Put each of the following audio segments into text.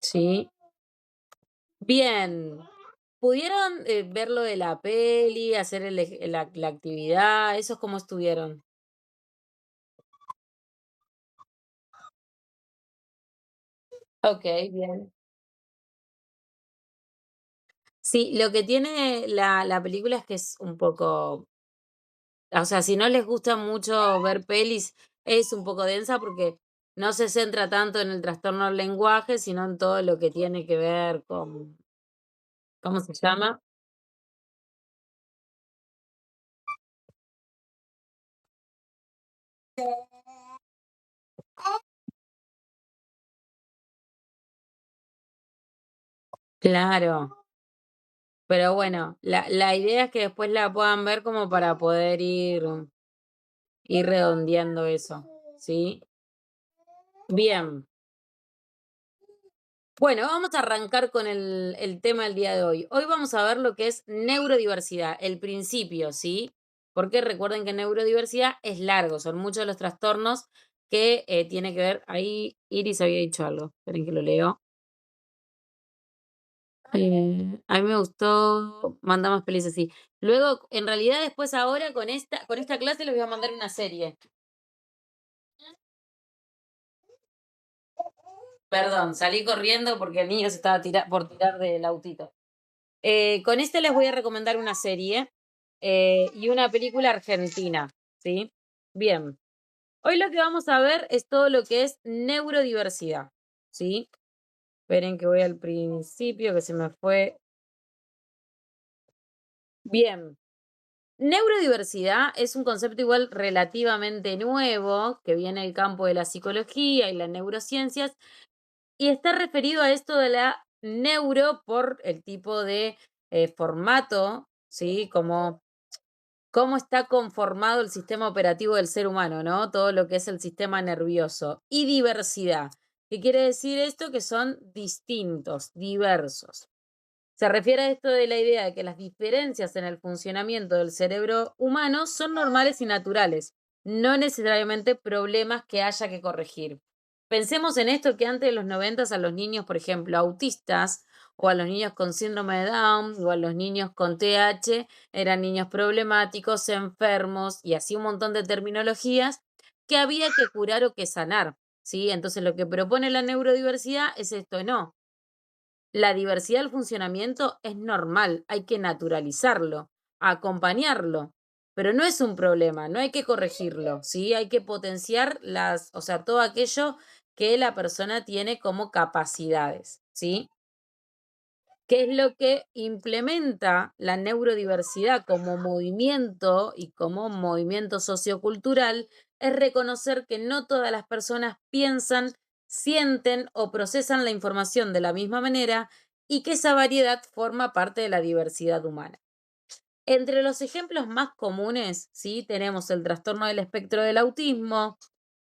Sí. Bien. ¿Pudieron, ver lo de la peli, hacer la actividad? ¿Esos cómo estuvieron? Okey, bien. Sí, lo que tiene la película es que es un poco, o sea, si no les gusta mucho ver pelis, es un poco densa porque no se centra tanto en el trastorno del lenguaje, sino en todo lo que tiene que ver con, ¿cómo se llama? Claro, pero bueno, la idea es que después la puedan ver como para poder ir redondeando eso, ¿sí? Bien. Bueno, vamos a arrancar con el tema del día de hoy. Hoy vamos a ver lo que es neurodiversidad, el principio, ¿sí? Porque recuerden que neurodiversidad es largo, son muchos los trastornos que tiene que ver. Ahí Iris había dicho algo, esperen que lo leo. A mí me gustó, manda más pelis así. Luego, en realidad, después ahora con esta clase les voy a mandar una serie. Perdón, salí corriendo porque el niño se estaba por tirar del autito. Con este les voy a recomendar una serie y una película argentina, ¿sí? Bien, hoy lo que vamos a ver es todo lo que es neurodiversidad, ¿sí? Esperen que voy al principio, que se me fue. Bien, neurodiversidad es un concepto igual relativamente nuevo que viene del campo de la psicología y las neurociencias y está referido a esto de la neuro por el tipo de formato, ¿sí? Como cómo está conformado el sistema operativo del ser humano, ¿no? Todo lo que es el sistema nervioso. Y diversidad. ¿Qué quiere decir esto? Que son distintos, diversos. Se refiere a esto de la idea de que las diferencias en el funcionamiento del cerebro humano son normales y naturales, no necesariamente problemas que haya que corregir. Pensemos en esto que antes de los 90 a los niños, por ejemplo, autistas, o a los niños con síndrome de Down, o a los niños con TH, eran niños problemáticos, enfermos, y así un montón de terminologías que había que curar o que sanar. ¿Sí? Entonces lo que propone la neurodiversidad es esto, no, la diversidad del funcionamiento es normal, hay que naturalizarlo, acompañarlo, pero no es un problema, no hay que corregirlo, ¿sí? Hay que potenciar o sea, todo aquello que la persona tiene como capacidades, ¿sí? ¿Qué es lo que implementa la neurodiversidad como movimiento y como movimiento sociocultural? Es reconocer que no todas las personas piensan, sienten o procesan la información de la misma manera y que esa variedad forma parte de la diversidad humana. Entre los ejemplos más comunes, ¿sí? Tenemos el trastorno del espectro del autismo,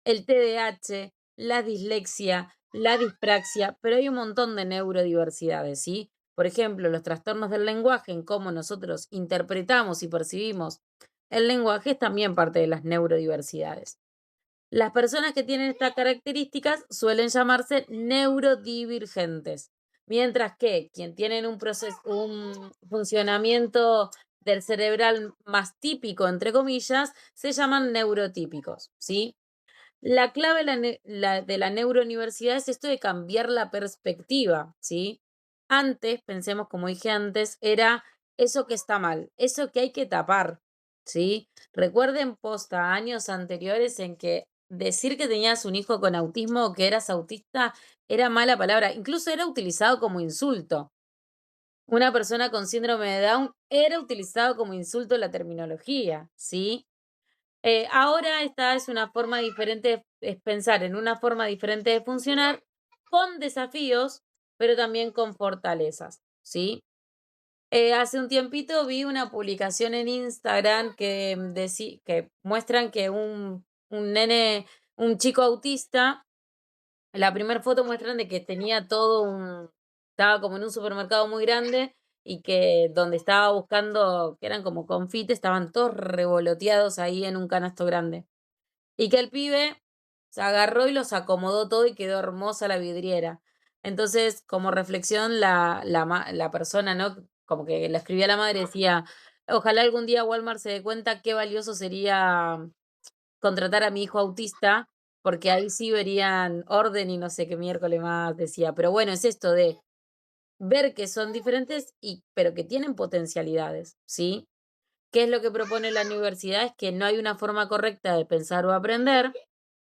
el TDAH, la dislexia, la dispraxia, pero hay un montón de neurodiversidades, ¿sí? Por ejemplo, los trastornos del lenguaje, en cómo nosotros interpretamos y percibimos el lenguaje, es también parte de las neurodiversidades. Las personas que tienen estas características suelen llamarse neurodivergentes, mientras que quien tienen un funcionamiento del cerebral más típico, entre comillas, se llaman neurotípicos, ¿sí? La clave de la neurodiversidad es esto de cambiar la perspectiva, ¿sí? Antes, pensemos, como dije antes, era eso que está mal, eso que hay que tapar, ¿sí? Recuerden posta años anteriores en que decir que tenías un hijo con autismo o que eras autista era mala palabra, incluso era utilizado como insulto. Una persona con síndrome de Down era utilizado como insulto la terminología, ¿sí? Ahora esta es una forma diferente, es pensar en una forma diferente de funcionar, con desafíos, pero también con fortalezas, ¿sí? Hace un tiempito vi una publicación en Instagram que muestran que un nene, un chico autista, la primera foto muestran de que tenía estaba como en un supermercado muy grande y que donde estaba buscando, que eran como confites, estaban todos revoloteados ahí en un canasto grande. Y que el pibe se agarró y los acomodó todo y quedó hermosa la vidriera. Entonces, como reflexión, la persona, ¿no? Como que la escribía la madre, decía, ojalá algún día Walmart se dé cuenta qué valioso sería contratar a mi hijo autista, porque ahí sí verían orden y no sé qué miércoles más decía. Pero bueno, es esto de ver que son diferentes pero que tienen potencialidades, ¿sí? ¿Qué es lo que propone la universidad? Es que no hay una forma correcta de pensar o aprender,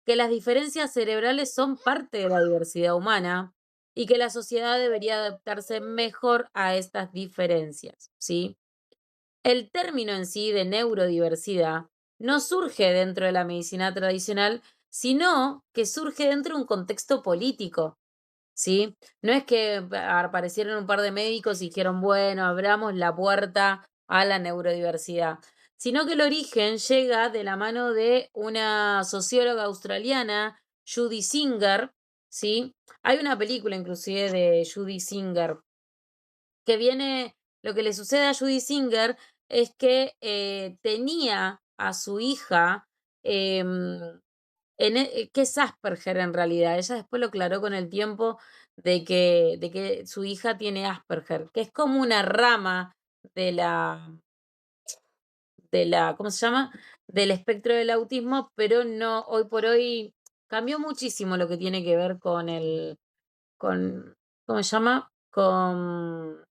que las diferencias cerebrales son parte de la diversidad humana y que la sociedad debería adaptarse mejor a estas diferencias, ¿sí? El término en sí de neurodiversidad no surge dentro de la medicina tradicional, sino que surge dentro de un contexto político, ¿sí? No es que aparecieron un par de médicos y dijeron, bueno, abramos la puerta a la neurodiversidad, sino que el origen llega de la mano de una socióloga australiana, Judy Singer, ¿sí? Hay una película inclusive de Judy Singer que viene, lo que le sucede a Judy Singer es que tenía a su hija, em, que es Asperger en realidad. Ella después lo aclaró con el tiempo de que su hija tiene Asperger, que es como una rama de la, ¿cómo se llama? Del espectro del autismo, pero no, hoy por hoy cambió muchísimo lo que tiene que ver con, ¿cómo se llama? Con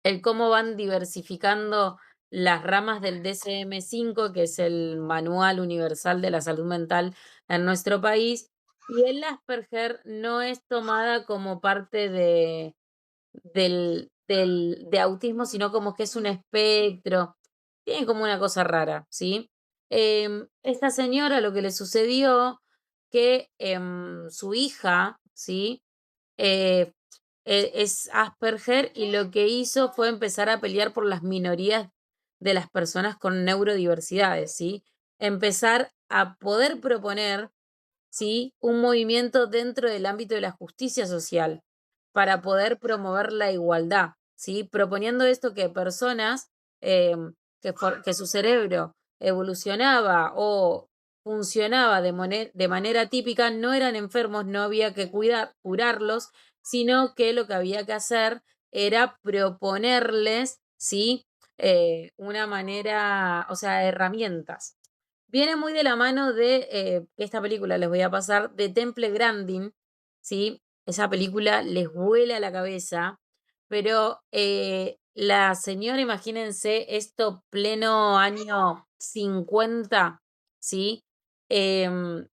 el cómo van diversificando las ramas del DSM-5, que es el Manual Universal de la Salud Mental en nuestro país, y el Asperger no es tomada como parte de autismo, sino como que es un espectro. Tiene como una cosa rara, ¿sí? Esta señora lo que le sucedió que su hija, ¿sí? Eh, es Asperger y lo que hizo fue empezar a pelear por las minorías de las personas con neurodiversidades, ¿sí? Empezar a poder proponer, ¿sí? Un movimiento dentro del ámbito de la justicia social para poder promover la igualdad, ¿sí? Proponiendo esto que personas que su cerebro evolucionaba o funcionaba de manera típica no eran enfermos, no había que curarlos, sino que lo que había que hacer era proponerles, ¿sí? Una manera, o sea, herramientas. Viene muy de la mano de esta película, les voy a pasar, de Temple Grandin, ¿sí? Esa película les vuela la cabeza, pero la señora, imagínense, esto pleno año 50, ¿sí? Em,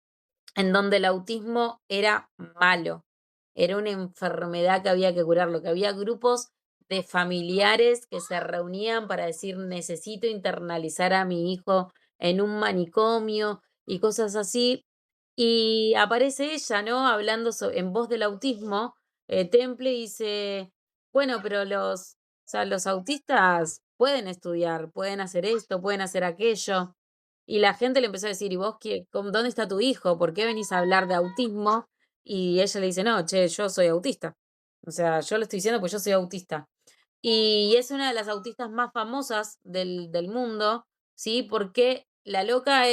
en donde el autismo era malo, era una enfermedad que había que curarlo, que había grupos de familiares que se reunían para decir, necesito internalizar a mi hijo en un manicomio y cosas así. Y aparece ella, ¿no? Hablando en voz del autismo, Temple dice, bueno, pero o sea, los autistas pueden estudiar, pueden hacer esto, pueden hacer aquello. Y la gente le empezó a decir, ¿y vos dónde está tu hijo? ¿Por qué venís a hablar de autismo? Y ella le dice, no, che, yo soy autista. O sea, yo lo estoy diciendo porque yo soy autista. Y es una de las autistas más famosas del mundo, ¿sí? Porque la loca,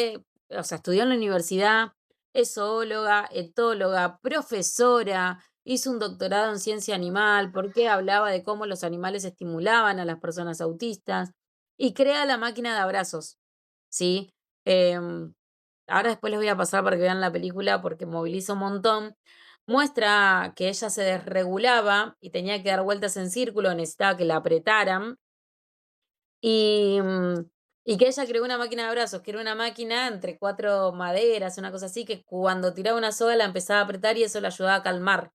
o sea, estudió en la universidad, es zoóloga, etóloga, profesora, hizo un doctorado en ciencia animal, porque hablaba de cómo los animales estimulaban a las personas autistas y crea la máquina de abrazos, ¿sí? Em, Ahora después les voy a pasar para que vean la película porque moviliza un montón. Muestra que ella se desregulaba y tenía que dar vueltas en círculo, necesitaba que la apretaran. Y, y que ella creó una máquina de brazos, que era una máquina entre cuatro maderas, una cosa así, que cuando tiraba una soga la empezaba a apretar y eso la ayudaba a calmar.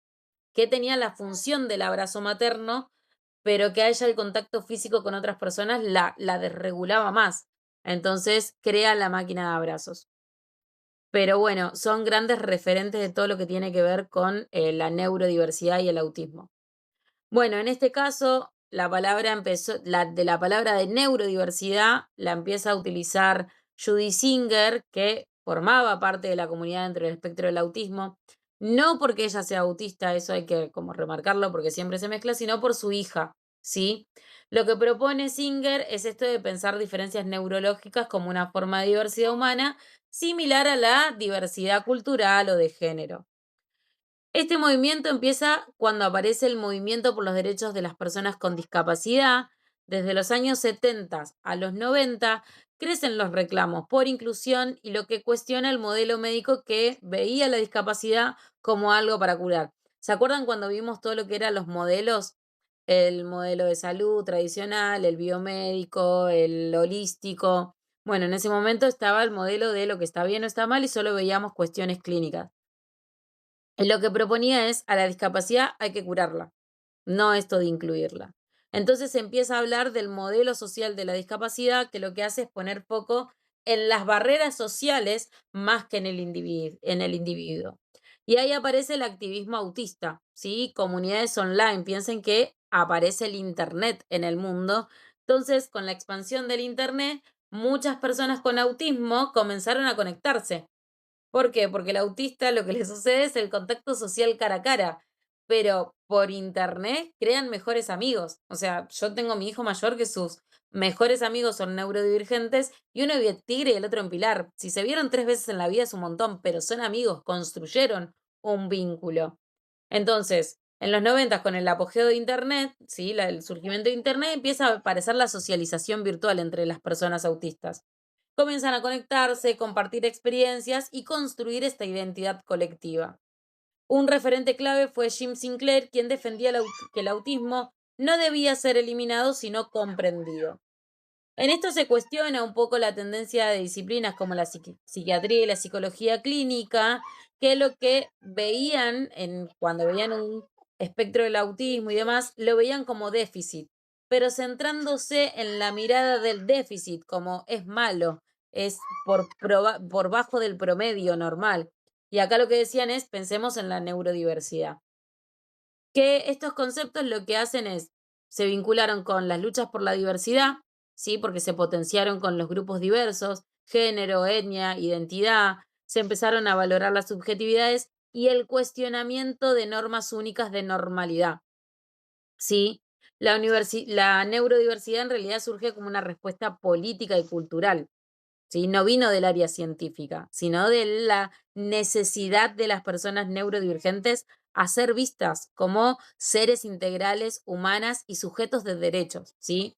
Que tenía la función del abrazo materno, pero que a ella el contacto físico con otras personas la desregulaba más. Entonces crea la máquina de abrazos. Pero bueno, son grandes referentes de todo lo que tiene que ver con la neurodiversidad y el autismo. Bueno, en este caso, la palabra empezó, de la palabra de neurodiversidad la empieza a utilizar Judy Singer, que formaba parte de la comunidad dentro del espectro del autismo, no porque ella sea autista, eso hay que como remarcarlo porque siempre se mezcla, sino por su hija, ¿sí? Lo que propone Singer es esto de pensar diferencias neurológicas como una forma de diversidad humana similar a la diversidad cultural o de género. Este movimiento empieza cuando aparece el movimiento por los derechos de las personas con discapacidad. Desde los años 70 a los 90 crecen los reclamos por inclusión y lo que cuestiona el modelo médico que veía la discapacidad como algo para curar. ¿Se acuerdan cuando vimos todo lo que eran los modelos? El modelo de salud tradicional, el biomédico, el holístico. Bueno, en ese momento estaba el modelo de lo que está bien o está mal y solo veíamos cuestiones clínicas. Y lo que proponía es, a la discapacidad hay que curarla, no esto de incluirla. Entonces se empieza a hablar del modelo social de la discapacidad, que lo que hace es poner foco en las barreras sociales más que en el individuo. Y ahí aparece el activismo autista, ¿sí? Comunidades online. Piensen que aparece el Internet en el mundo. Entonces, con la expansión del Internet, muchas personas con autismo comenzaron a conectarse. ¿Por qué? Porque el autista lo que le sucede es el contacto social cara a cara, pero por internet crean mejores amigos. O sea, yo tengo mi hijo mayor que sus mejores amigos son neurodivergentes y uno vive en Tigre y el otro en Pilar. Si se vieron 3 veces en la vida es un montón, pero son amigos, construyeron un vínculo. Entonces, en los 90 con el apogeo de internet, ¿sí? El surgimiento de internet, empieza a aparecer la socialización virtual entre las personas autistas. Comienzan a conectarse, compartir experiencias y construir esta identidad colectiva. Un referente clave fue Jim Sinclair, quien defendía que el autismo no debía ser eliminado, sino comprendido. En esto se cuestiona un poco la tendencia de disciplinas como la psiquiatría y la psicología clínica, que lo que veían cuando veían un espectro del autismo y demás, lo veían como déficit, pero centrándose en la mirada del déficit, como es malo, es por bajo del promedio normal. Y acá lo que decían es, pensemos en la neurodiversidad. Que estos conceptos lo que hacen es, se vincularon con las luchas por la diversidad, ¿sí? Porque se potenciaron con los grupos diversos, género, etnia, identidad, se empezaron a valorar las subjetividades y el cuestionamiento de normas únicas de normalidad, ¿sí? La neurodiversidad en realidad surge como una respuesta política y cultural, ¿sí? No vino del área científica, sino de la necesidad de las personas neurodivergentes a ser vistas como seres integrales, humanas y sujetos de derechos, ¿sí?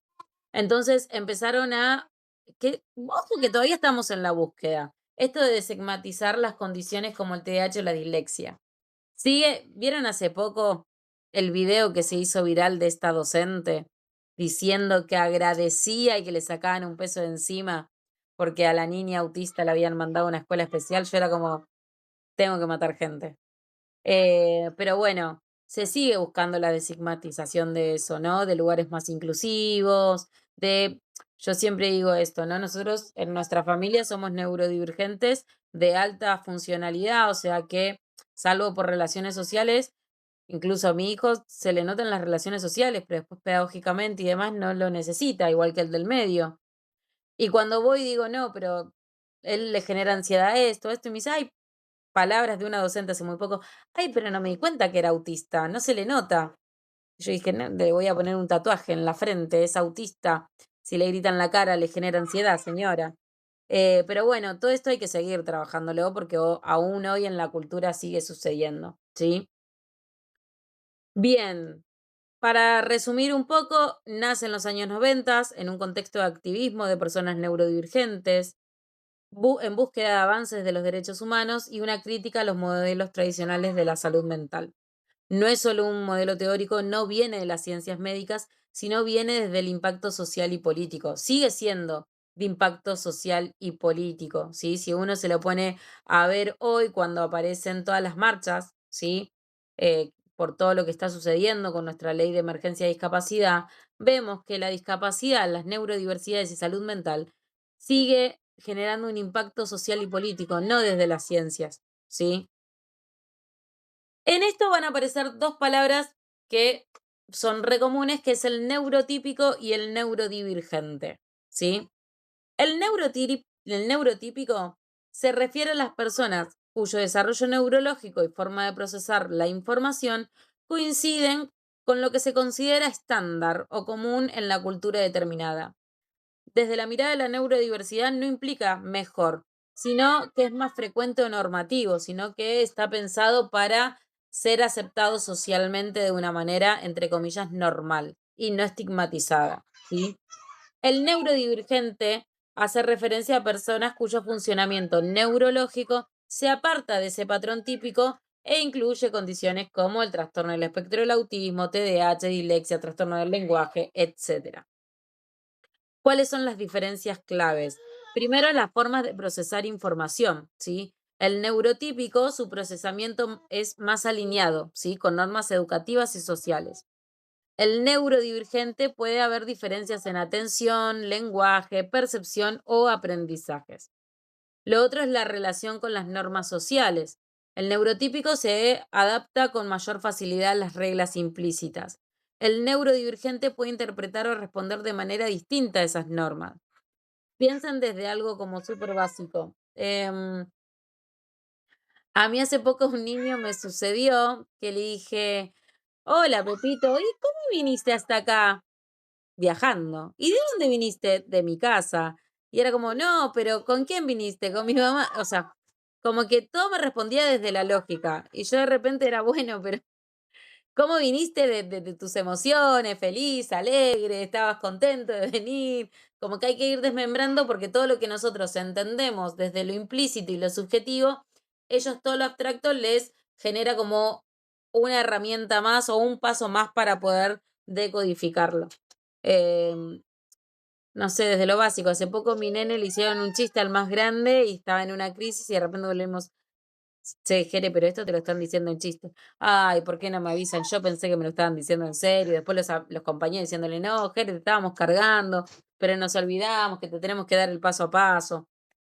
Entonces empezaron ojo que todavía estamos en la búsqueda, esto de desestigmatizar las condiciones como el TDAH o la dislexia. ¿Vieron hace poco el video que se hizo viral de esta docente diciendo que agradecía y que le sacaban un peso de encima porque a la niña autista la habían mandado a una escuela especial? Yo era como, tengo que matar gente. Pero bueno, se sigue buscando la desigmatización de eso, ¿no? De lugares más inclusivos, yo siempre digo esto, ¿no? Nosotros en nuestra familia somos neurodivergentes de alta funcionalidad, o sea que, salvo por relaciones sociales, incluso a mi hijo se le notan las relaciones sociales, pero después pedagógicamente y demás no lo necesita, igual que el del medio. Y cuando voy digo, no, pero él le genera ansiedad esto, y me dice, ay, palabras de una docente hace muy poco, ay, pero no me di cuenta que era autista, no se le nota. Yo dije, no, le voy a poner un tatuaje en la frente, es autista. Si le gritan la cara, le genera ansiedad, señora. Pero bueno, todo esto hay que seguir trabajándolo porque aún hoy en la cultura sigue sucediendo, ¿sí? Bien, para resumir un poco, nace en los años 90 en un contexto de activismo de personas neurodivergentes, en búsqueda de avances de los derechos humanos y una crítica a los modelos tradicionales de la salud mental. No es solo un modelo teórico, no viene de las ciencias médicas, sino viene desde el impacto social y político. Sigue siendo de impacto social y político, ¿sí? Si uno se lo pone a ver hoy cuando aparecen todas las marchas, ¿sí? Por todo lo que está sucediendo con nuestra ley de emergencia de discapacidad, vemos que la discapacidad, las neurodiversidades y salud mental sigue generando un impacto social y político, no desde las ciencias, ¿sí? En esto van a aparecer dos palabras que son re comunes, que es el neurotípico y el neurodivergente, ¿sí? El neurotípico se refiere a las personas cuyo desarrollo neurológico y forma de procesar la información coinciden con lo que se considera estándar o común en la cultura determinada. Desde la mirada de la neurodiversidad no implica mejor, sino que es más frecuente o normativo, sino que está pensado para ser aceptado socialmente de una manera, entre comillas, normal y no estigmatizada, ¿sí? El neurodivergente hace referencia a personas cuyo funcionamiento neurológico se aparta de ese patrón típico e incluye condiciones como el trastorno del espectro del autismo, TDAH, dislexia, trastorno del lenguaje, etcétera. ¿Cuáles son las diferencias claves? Primero, las formas de procesar información, ¿sí? El neurotípico, su procesamiento es más alineado, ¿sí? Con normas educativas y sociales. El neurodivergente puede haber diferencias en atención, lenguaje, percepción o aprendizajes. Lo otro es la relación con las normas sociales. El neurotípico se adapta con mayor facilidad a las reglas implícitas. El neurodivergente puede interpretar o responder de manera distinta a esas normas. Piensen desde algo como súper básico. A mí hace poco un niño me sucedió que le dije, hola Pepito, ¿y cómo viniste hasta acá? Viajando. ¿Y de dónde viniste? De mi casa. Y era como, no, pero ¿con quién viniste? Con mi mamá. O sea, como que todo me respondía desde la lógica. Y yo de repente era, bueno, pero ¿cómo viniste de tus emociones? Feliz, alegre, estabas contento de venir. Como que hay que ir desmembrando porque todo lo que nosotros entendemos desde lo implícito y lo subjetivo, ellos todo lo abstracto les genera como una herramienta más o un paso más para poder decodificarlo. Em, no sé, desde lo básico. Hace poco mi nene le hicieron un chiste al más grande y estaba en una crisis y de repente volvemos, che, Jere, pero esto te lo están diciendo en chiste. Ay, ¿por qué no me avisan? Yo pensé que me lo estaban diciendo en serio. Después los compañeros diciéndole, no, Jere, te estábamos cargando, pero nos olvidamos que te tenemos que dar el paso a paso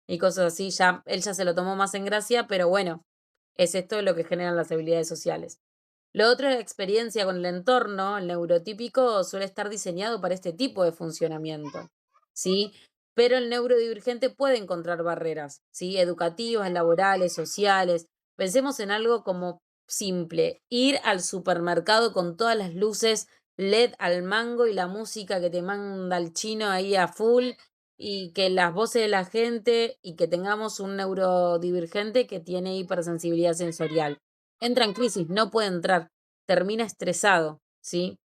y cosas así. Ya, él ya se lo tomó más en gracia, pero bueno, es esto lo que generan las habilidades sociales. Lo otro es la experiencia con el entorno. El neurotípico suele estar diseñado para este tipo de funcionamiento, ¿sí? Pero el neurodivergente puede encontrar barreras, ¿sí? Educativas, laborales, sociales. Pensemos en algo como simple, ir al supermercado con todas las luces LED al mango y la música que te manda el chino ahí a full y que las voces de la gente y que tengamos un neurodivergente que tiene hipersensibilidad sensorial. Entra en crisis, no puede entrar, termina estresado, ¿sí?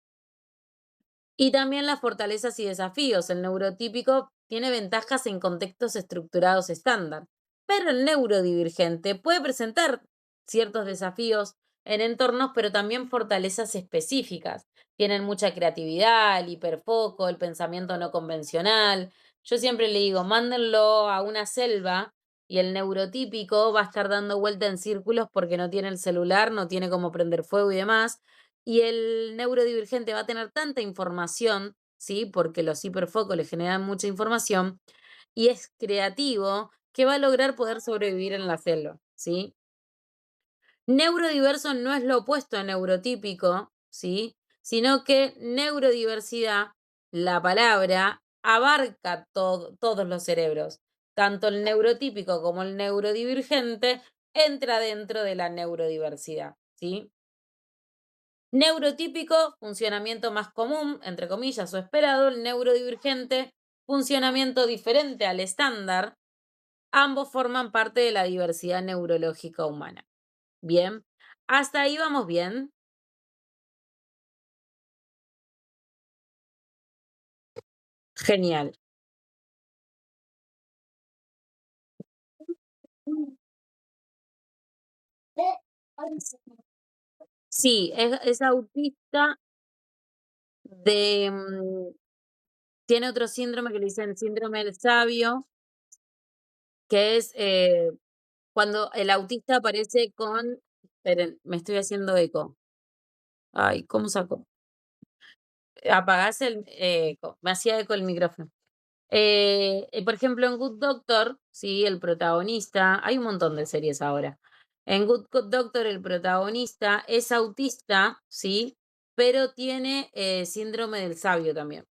Y también las fortalezas y desafíos. El neurotípico tiene ventajas en contextos estructurados estándar, pero el neurodivergente puede presentar ciertos desafíos en entornos, pero también fortalezas específicas. Tienen mucha creatividad, el hiperfoco, el pensamiento no convencional. Yo siempre le digo, mándenlo a una selva y el neurotípico va a estar dando vuelta en círculos porque no tiene el celular, no tiene cómo prender fuego y demás. Y el neurodivergente va a tener tanta información, ¿sí? Porque los hiperfocos le generan mucha información y es creativo que va a lograr poder sobrevivir en la selva, ¿sí? Neurodiverso no es lo opuesto a neurotípico, ¿sí? Sino que neurodiversidad, la palabra, abarca todos los cerebros. Tanto el neurotípico como el neurodivergente entra dentro de la neurodiversidad, ¿sí? Neurotípico, funcionamiento más común, entre comillas, o esperado. El neurodivergente, funcionamiento diferente al estándar. Ambos forman parte de la diversidad neurológica humana. Bien, hasta ahí vamos bien. Genial. Sí, es autista de... tiene otro síndrome que le dicen síndrome del sabio, que es cuando el autista aparece con... Esperen, me estoy haciendo eco. Ay, ¿cómo saco? Apagás el eco. Me hacía eco el micrófono. Por ejemplo, en Good Doctor, sí, el protagonista, hay un montón de series ahora. En Good Doctor, el protagonista es autista, sí, pero tiene síndrome del sabio también.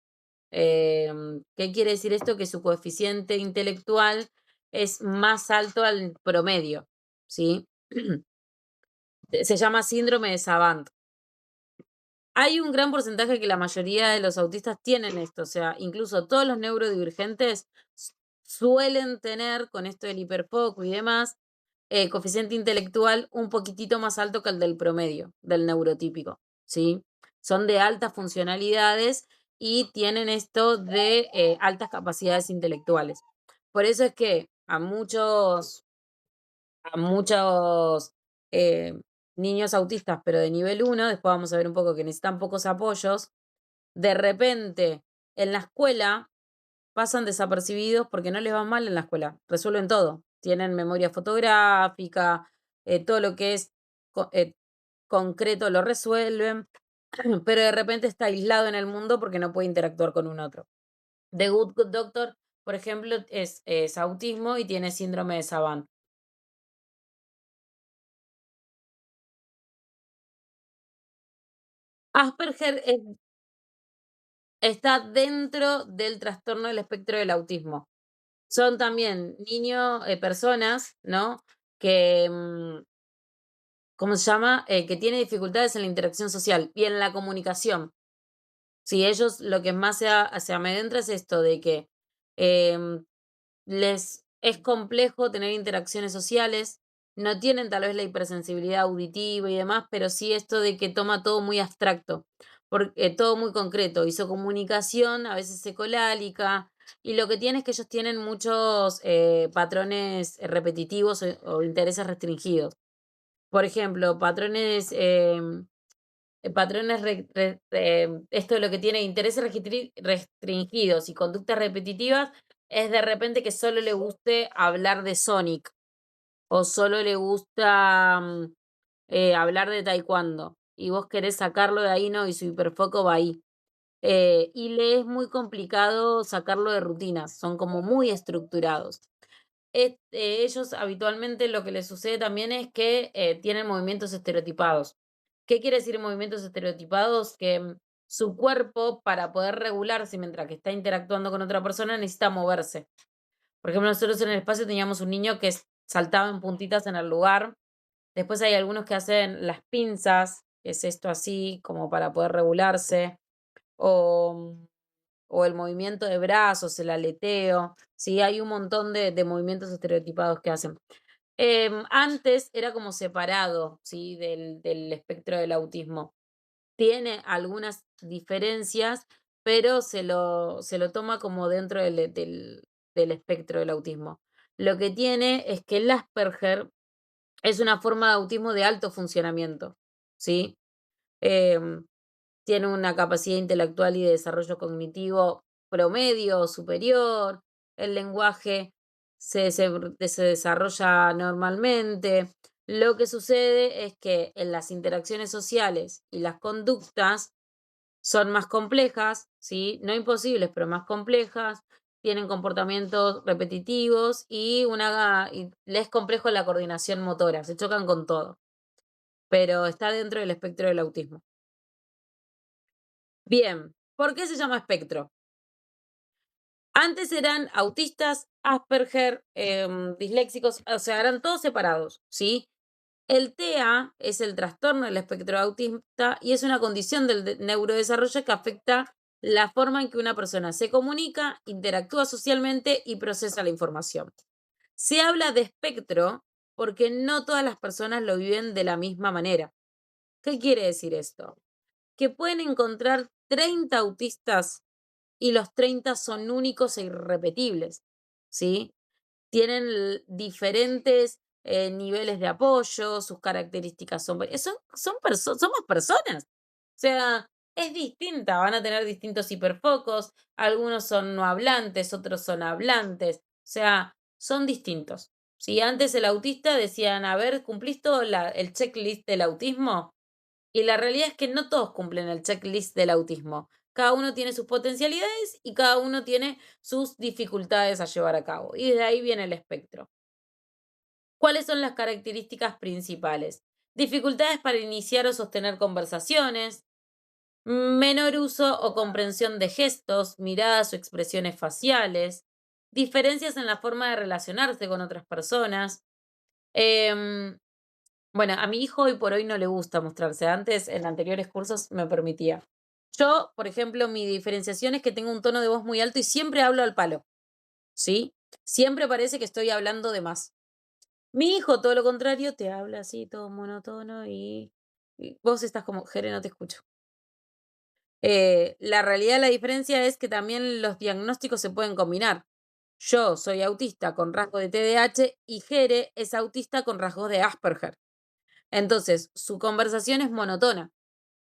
¿Qué quiere decir esto? Que su coeficiente intelectual es más alto al promedio, ¿sí? Se llama síndrome de Savant. Hay un gran porcentaje que la mayoría de los autistas tienen esto, o sea, incluso todos los neurodivergentes suelen tener con esto del hiperfoco y demás, coeficiente intelectual un poquitito más alto que el del promedio, del neurotípico, ¿sí? Son de altas funcionalidades y tienen esto de altas capacidades intelectuales. Por eso es que a muchos eh, niños autistas, pero de nivel uno, después vamos a ver un poco que necesitan pocos apoyos, de repente en la escuela pasan desapercibidos porque no les va mal en la escuela, resuelven todo, tienen memoria fotográfica, todo lo que es concreto lo resuelven, pero de repente está aislado en el mundo porque no puede interactuar con un otro. The Good Doctor, por ejemplo, es autismo y tiene síndrome de Savant. Asperger está dentro del trastorno del espectro del autismo. Son también niños, personas, ¿no? Que, ¿cómo se llama? Que tiene dificultades en la interacción social y en la comunicación. Si ellos lo que más se amedrenta es esto de que em, les es complejo tener interacciones sociales, no tienen tal vez la hipersensibilidad auditiva y demás, pero sí esto de que toma todo muy abstracto, porque todo muy concreto, y su comunicación a veces ecolálica, y lo que tiene es que ellos tienen muchos patrones repetitivos o intereses restringidos. Por ejemplo, esto de lo que tiene intereses restringidos y conductas repetitivas es de repente que solo le guste hablar de Sonic o solo le gusta hablar de taekwondo y vos querés sacarlo de ahí, ¿no? Y su hiperfoco va ahí. Y le es muy complicado sacarlo de rutinas, son como muy estructurados. Ellos habitualmente lo que les sucede también es que tienen movimientos estereotipados. ¿Qué quiere decir movimientos estereotipados? Que su cuerpo, para poder regularse mientras que está interactuando con otra persona, necesita moverse. Por ejemplo, nosotros en el espacio teníamos un niño que saltaba en puntitas en el lugar. Después hay algunos que hacen las pinzas, que es esto así, como para poder regularse. O, o el movimiento de brazos, el aleteo. Sí, hay un montón de movimientos estereotipados que hacen. Antes era como separado, ¿sí? Del espectro del autismo. Tiene algunas diferencias, pero se lo toma como dentro del espectro del autismo. Lo que tiene es que el Asperger es una forma de autismo de alto funcionamiento, ¿sí? Em, Tiene una capacidad intelectual y de desarrollo cognitivo promedio o superior, el lenguaje se desarrolla normalmente. Lo que sucede es que en las interacciones sociales y las conductas son más complejas, ¿sí? No imposibles, pero más complejas, tienen comportamientos repetitivos y les es complejo la coordinación motora, se chocan con todo, pero está dentro del espectro del autismo. Bien, ¿por qué se llama espectro? Antes eran autistas, Asperger, disléxicos, o sea, eran todos separados, ¿sí? El TEA es el trastorno del espectro autista y es una condición del neurodesarrollo que afecta la forma en que una persona se comunica, interactúa socialmente y procesa la información. Se habla de espectro porque no todas las personas lo viven de la misma manera. ¿Qué quiere decir esto? Que pueden encontrar 30 autistas y los 30 son únicos e irrepetibles, ¿sí? Tienen diferentes niveles de apoyo, sus características somos personas. O sea, es distinta, van a tener distintos hiperfocos, algunos son no hablantes, otros son hablantes, o sea, son distintos. Si antes el autista decían, a ver, ¿cumplís todo el checklist del autismo? Y la realidad es que no todos cumplen el checklist del autismo. Cada uno tiene sus potencialidades y cada uno tiene sus dificultades a llevar a cabo. Y de ahí viene el espectro. ¿Cuáles son las características principales? Dificultades para iniciar o sostener conversaciones, menor uso o comprensión de gestos, miradas o expresiones faciales, diferencias en la forma de relacionarse con otras personas, em, bueno, a mi hijo hoy por hoy no le gusta mostrarse. Antes, en anteriores cursos, me permitía. Yo, por ejemplo, mi diferenciación es que tengo un tono de voz muy alto y siempre hablo al palo, ¿sí? Siempre parece que estoy hablando de más. Mi hijo, todo lo contrario, te habla así, todo monótono y vos estás como, Jere, no te escucho. La realidad, la diferencia es que también los diagnósticos se pueden combinar. Yo soy autista con rasgos de TDAH y Jere es autista con rasgos de Asperger. Entonces, su conversación es monotona.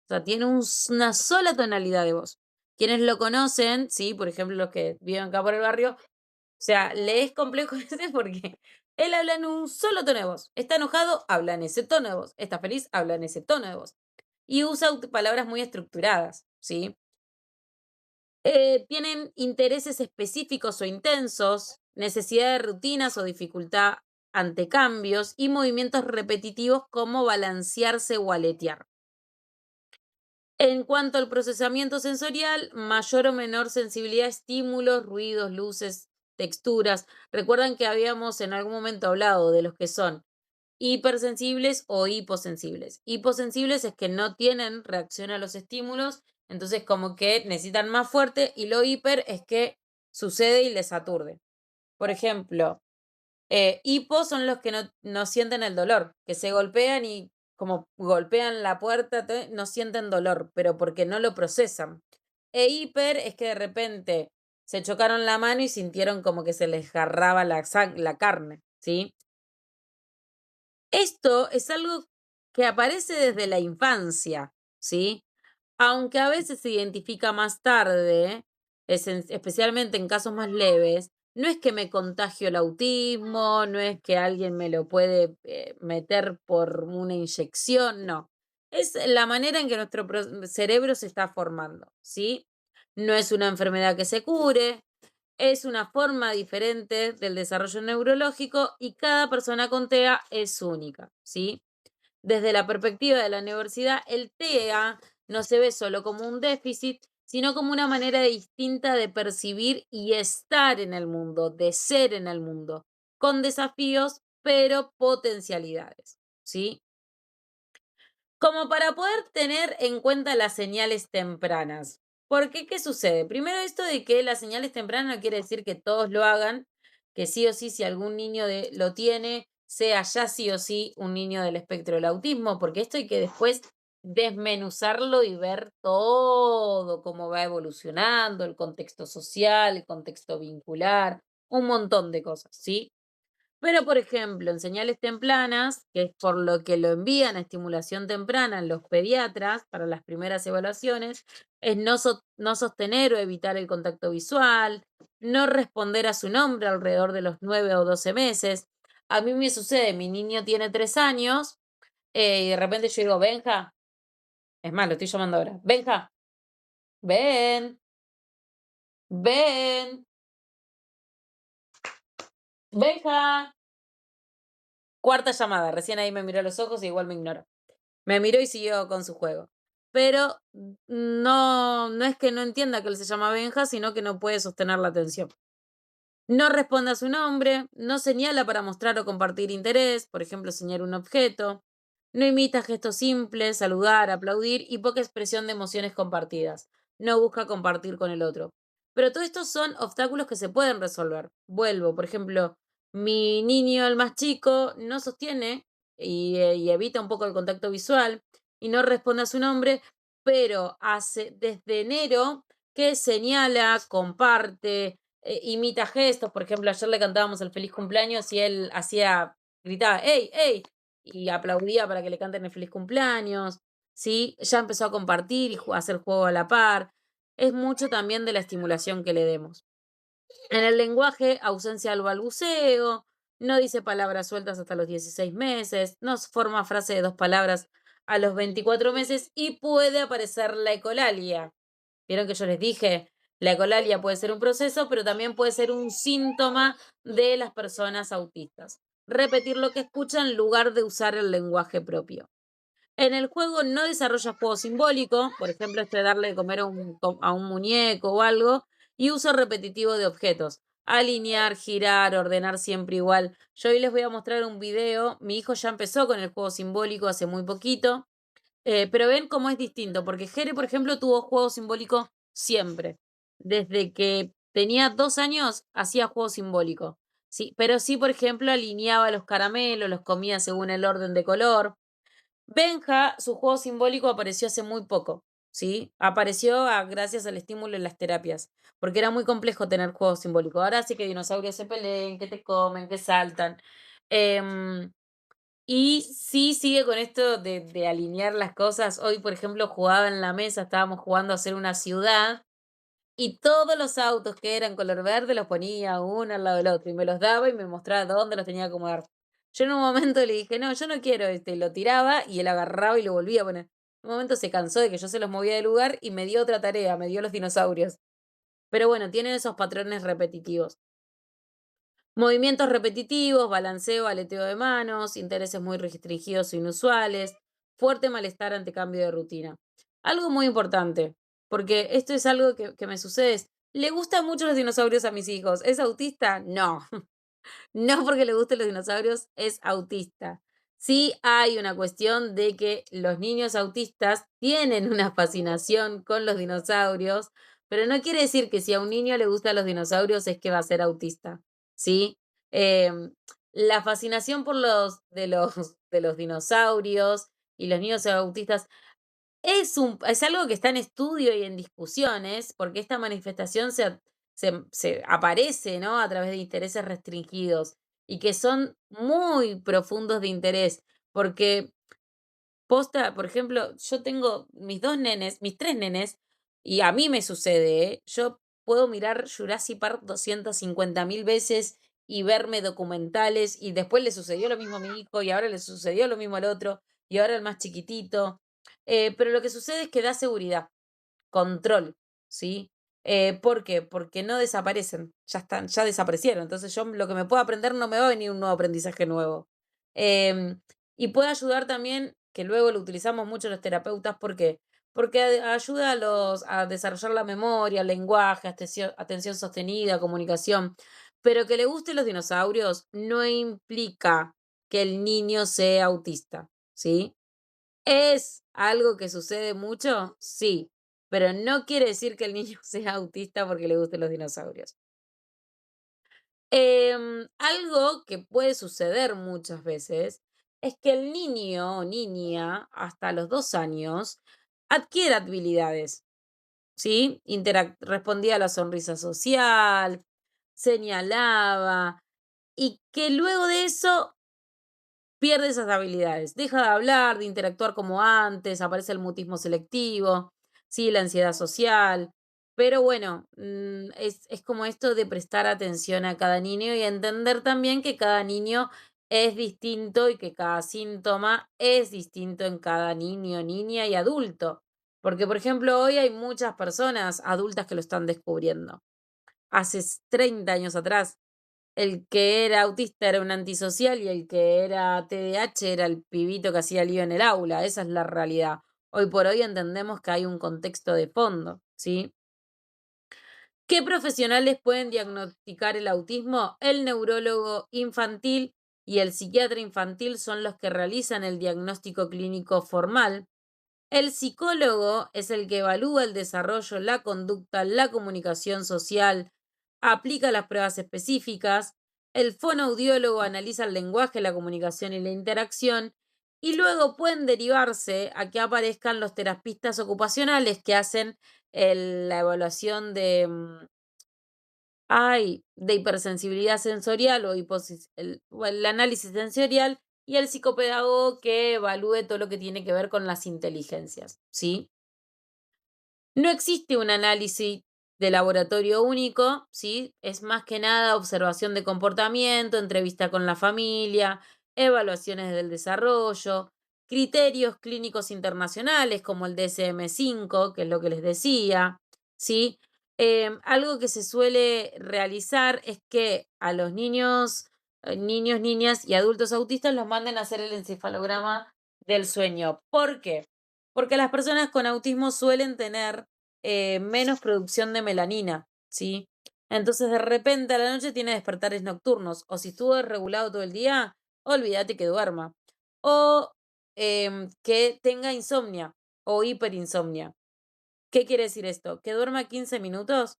O sea, tiene una sola tonalidad de voz. Quienes lo conocen, sí, por ejemplo, los que viven acá por el barrio, o sea, le es complejo ese porque él habla en un solo tono de voz. Está enojado, habla en ese tono de voz. Está feliz, habla en ese tono de voz. Y usa palabras muy estructuradas, ¿sí? Tienen intereses específicos o intensos, necesidad de rutinas o dificultad ante cambios y movimientos repetitivos como balancearse o aletear. En cuanto al procesamiento sensorial, mayor o menor sensibilidad a estímulos, ruidos, luces, texturas. Recuerdan que habíamos en algún momento hablado de los que son hipersensibles o hiposensibles. Hiposensibles es que no tienen reacción a los estímulos, entonces como que necesitan más fuerte, y lo hiper es que sucede y les aturde. Por ejemplo, hipo son los que no sienten el dolor, que se golpean y como golpean la puerta, no sienten dolor, pero porque no lo procesan. E hiper es que de repente se chocaron la mano y sintieron como que se les agarraba la carne, ¿sí? Esto es algo que aparece desde la infancia, ¿sí? Aunque a veces se identifica más tarde, especialmente en casos más leves, no es que me contagio el autismo, no es que alguien me lo puede meter por una inyección, no. Es la manera en que nuestro cerebro se está formando, ¿sí? No es una enfermedad que se cure, es una forma diferente del desarrollo neurológico y cada persona con TEA es única, ¿sí? Desde la perspectiva de la universidad, el TEA no se ve solo como un déficit, sino como una manera distinta de percibir y estar en el mundo, de ser en el mundo, con desafíos, pero potencialidades, ¿sí? Como para poder tener en cuenta las señales tempranas. Porque, ¿qué sucede? Primero, esto de que las señales tempranas no quiere decir que todos lo hagan, que sí o sí, si algún niño lo tiene, sea ya sí o sí un niño del espectro del autismo, porque esto hay que después desmenuzarlo y ver todo, cómo va evolucionando, el contexto social, el contexto vincular, un montón de cosas, ¿sí? Pero, por ejemplo, en señales tempranas, que es por lo que lo envían a estimulación temprana en los pediatras para las primeras evaluaciones, es no sostener o evitar el contacto visual, no responder a su nombre alrededor de los 9 o 12 meses. A mí me sucede, mi niño tiene 3 años y de repente yo digo, Benja, es más, lo estoy llamando ahora, Benja, ven, ven, Benja. Cuarta llamada, recién ahí me miró a los ojos y igual me ignoró. Me miró y siguió con su juego. Pero no es que no entienda que él se llama Benja, sino que no puede sostener la atención. No responde a su nombre, no señala para mostrar o compartir interés, por ejemplo, señalar un objeto. No imita gestos simples, saludar, aplaudir y poca expresión de emociones compartidas. No busca compartir con el otro. Pero todo esto son obstáculos que se pueden resolver. Vuelvo, por ejemplo, mi niño, el más chico, no sostiene y evita un poco el contacto visual y no responde a su nombre, pero hace desde enero que señala, comparte, imita gestos. Por ejemplo, ayer le cantábamos el feliz cumpleaños y él gritaba, ¡Ey, ey! Y aplaudía para que le canten el feliz cumpleaños, ¿sí? Ya empezó a compartir y a hacer juego a la par. Es mucho también de la estimulación que le demos. En el lenguaje, ausencia al balbuceo, no dice palabras sueltas hasta los 16 meses, no forma frase de 2 palabras a los 24 meses y puede aparecer la ecolalia. Vieron que yo les dije, la ecolalia puede ser un proceso, pero también puede ser un síntoma de las personas autistas. Repetir lo que escuchan en lugar de usar el lenguaje propio. En el juego no desarrolla juego simbólico, por ejemplo, darle de comer a un muñeco o algo, y uso repetitivo de objetos. Alinear, girar, ordenar siempre igual. Yo hoy les voy a mostrar un video. Mi hijo ya empezó con el juego simbólico hace muy poquito. Pero ven cómo es distinto, porque Jere, por ejemplo, tuvo juego simbólico siempre. Desde que tenía 2 años, hacía juego simbólico. Sí, pero sí, por ejemplo, alineaba los caramelos, los comía según el orden de color. Benja, su juego simbólico apareció hace muy poco, ¿sí? Apareció gracias al estímulo en las terapias, porque era muy complejo tener juegos simbólicos. Ahora sí que dinosaurios se peleen, que te comen, que saltan. Em, y sí sigue con esto de alinear las cosas. Hoy, por ejemplo, jugaba en la mesa, estábamos jugando a hacer una ciudad y todos los autos que eran color verde los ponía uno al lado del otro y me los daba y me mostraba dónde los tenía que acomodar. Yo en un momento le dije, no, yo no quiero este, y lo tiraba y él agarraba y lo volvía a poner. En un momento se cansó de que yo se los movía de lugar y me dio otra tarea, me dio los dinosaurios. Pero bueno, tienen esos patrones repetitivos. Movimientos repetitivos, balanceo, aleteo de manos, intereses muy restringidos o inusuales, fuerte malestar ante cambio de rutina. Algo muy importante, porque esto es algo que me sucede. ¿Le gustan mucho los dinosaurios a mis hijos? ¿Es autista? No. No porque le gusten los dinosaurios, es autista. Sí hay una cuestión de que los niños autistas tienen una fascinación con los dinosaurios, pero no quiere decir que si a un niño le gustan los dinosaurios es que va a ser autista, ¿sí? Em, la fascinación por de los dinosaurios y los niños autistas es algo que está en estudio y en discusiones, porque esta manifestación se aparece, ¿no?, a través de intereses restringidos y que son muy profundos de interés, porque posta, por ejemplo, yo tengo mis 2 nenes, mis 3 nenes, y a mí me sucede, yo puedo mirar Jurassic Park 250.000 veces y verme documentales, y después le sucedió lo mismo a mi hijo, y ahora le sucedió lo mismo al otro, y ahora al más chiquitito. Pero lo que sucede es que da seguridad. Control, ¿sí? ¿Por qué? Porque no desaparecen, ya están, ya desaparecieron. Entonces yo lo que me puedo aprender no me va a venir un nuevo aprendizaje nuevo. Em, y puede ayudar también, que luego lo utilizamos mucho los terapeutas, ¿por qué? Porque ayuda a desarrollar la memoria, el lenguaje, atención sostenida, comunicación. Pero que le gusten los dinosaurios no implica que el niño sea autista, ¿sí? ¿Es algo que sucede mucho? Sí, pero no quiere decir que el niño sea autista porque le gusten los dinosaurios. Algo que puede suceder muchas veces es que el niño o niña, hasta los 2 años, adquiere habilidades, ¿sí? Respondía a la sonrisa social, señalaba, y que luego de eso pierde esas habilidades, deja de hablar, de interactuar como antes, aparece el mutismo selectivo, sí, la ansiedad social, pero bueno, es como esto de prestar atención a cada niño y entender también que cada niño es distinto y que cada síntoma es distinto en cada niño, niña y adulto. Porque, por ejemplo, hoy hay muchas personas adultas que lo están descubriendo. Hace 30 años atrás el que era autista era un antisocial y el que era TDAH era el pibito que hacía lío en el aula. Esa es la realidad. Hoy por hoy entendemos que hay un contexto de fondo, ¿sí? ¿Qué profesionales pueden diagnosticar el autismo? El neurólogo infantil y el psiquiatra infantil son los que realizan el diagnóstico clínico formal. El psicólogo es el que evalúa el desarrollo, la conducta, la comunicación social, aplica las pruebas específicas. El fonoaudiólogo analiza el lenguaje, la comunicación y la interacción. Y luego pueden derivarse a que aparezcan los terapistas ocupacionales que hacen la evaluación de hipersensibilidad sensorial o o el análisis sensorial y el psicopedagogo que evalúe todo lo que tiene que ver con las inteligencias, ¿sí? No existe un análisis de laboratorio único, ¿sí? Es más que nada observación de comportamiento, entrevista con la familia, evaluaciones del desarrollo, criterios clínicos internacionales como el DSM-5, que es lo que les decía, ¿sí? Algo que se suele realizar es que a los niños, niñas y adultos autistas los manden a hacer el encefalograma del sueño. ¿Por qué? Porque las personas con autismo suelen tener menos producción de melanina, ¿sí? Entonces, de repente a la noche tiene despertares nocturnos, o si estuvo desregulado todo el día, olvídate que duerma. O que tenga insomnia o hiperinsomnia. ¿Qué quiere decir esto? Que duerma 15 minutos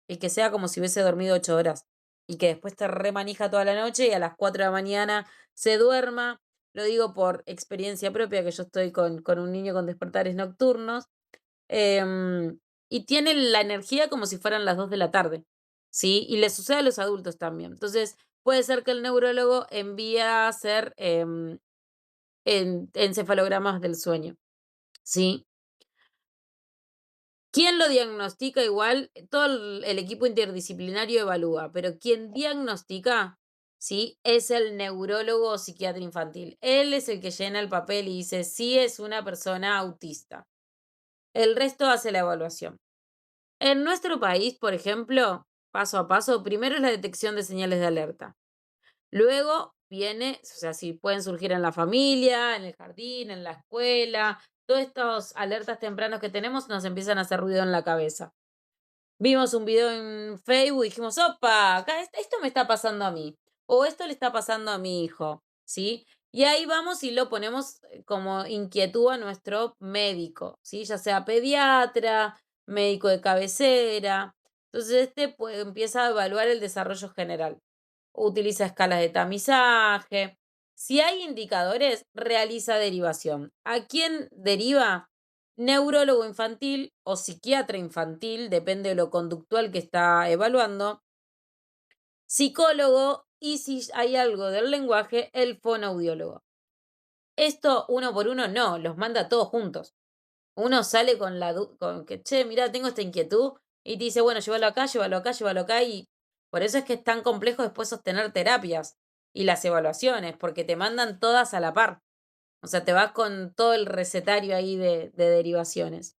y que sea como si hubiese dormido 8 horas. y que después te remanija toda la noche y a las 4 de la mañana se duerma. Lo digo por experiencia propia, que yo estoy con un niño con despertares nocturnos, y tiene la energía como si fueran las 2 de la tarde, ¿sí? Y le sucede a los adultos también. Entonces, puede ser que el neurólogo envíe a hacer encefalogramas del sueño, ¿sí? ¿Quién lo diagnostica? Igual, todo el equipo interdisciplinario evalúa, pero quien diagnostica, ¿sí? Es el neurólogo o psiquiatra infantil. Él es el que llena el papel y dice, sí es una persona autista. El resto hace la evaluación. En nuestro país, por ejemplo, paso a paso, primero es la detección de señales de alerta. Luego viene, o sea, si pueden surgir en la familia, en el jardín, en la escuela, todas estas alertas tempranas que tenemos nos empiezan a hacer ruido en la cabeza. Vimos un video en Facebook y dijimos, opa, acá esto me está pasando a mí, o esto le está pasando a mi hijo, ¿sí? Y ahí vamos y lo ponemos como inquietud a nuestro médico, ¿sí? Ya sea pediatra, médico de cabecera. Entonces empieza a evaluar el desarrollo general. Utiliza escalas de tamizaje. Si hay indicadores, realiza derivación. ¿A quién deriva? Neurólogo infantil o psiquiatra infantil, depende de lo conductual que está evaluando, psicólogo y si hay algo del lenguaje, el fonoaudiólogo. Esto uno por uno no, los manda todos juntos. Uno sale con con que, che, mira, tengo esta inquietud y te dice, bueno, llévalo acá, llévalo acá, llévalo acá y por eso es que es tan complejo después sostener terapias y las evaluaciones, porque te mandan todas a la par. O sea, te vas con todo el recetario ahí de derivaciones.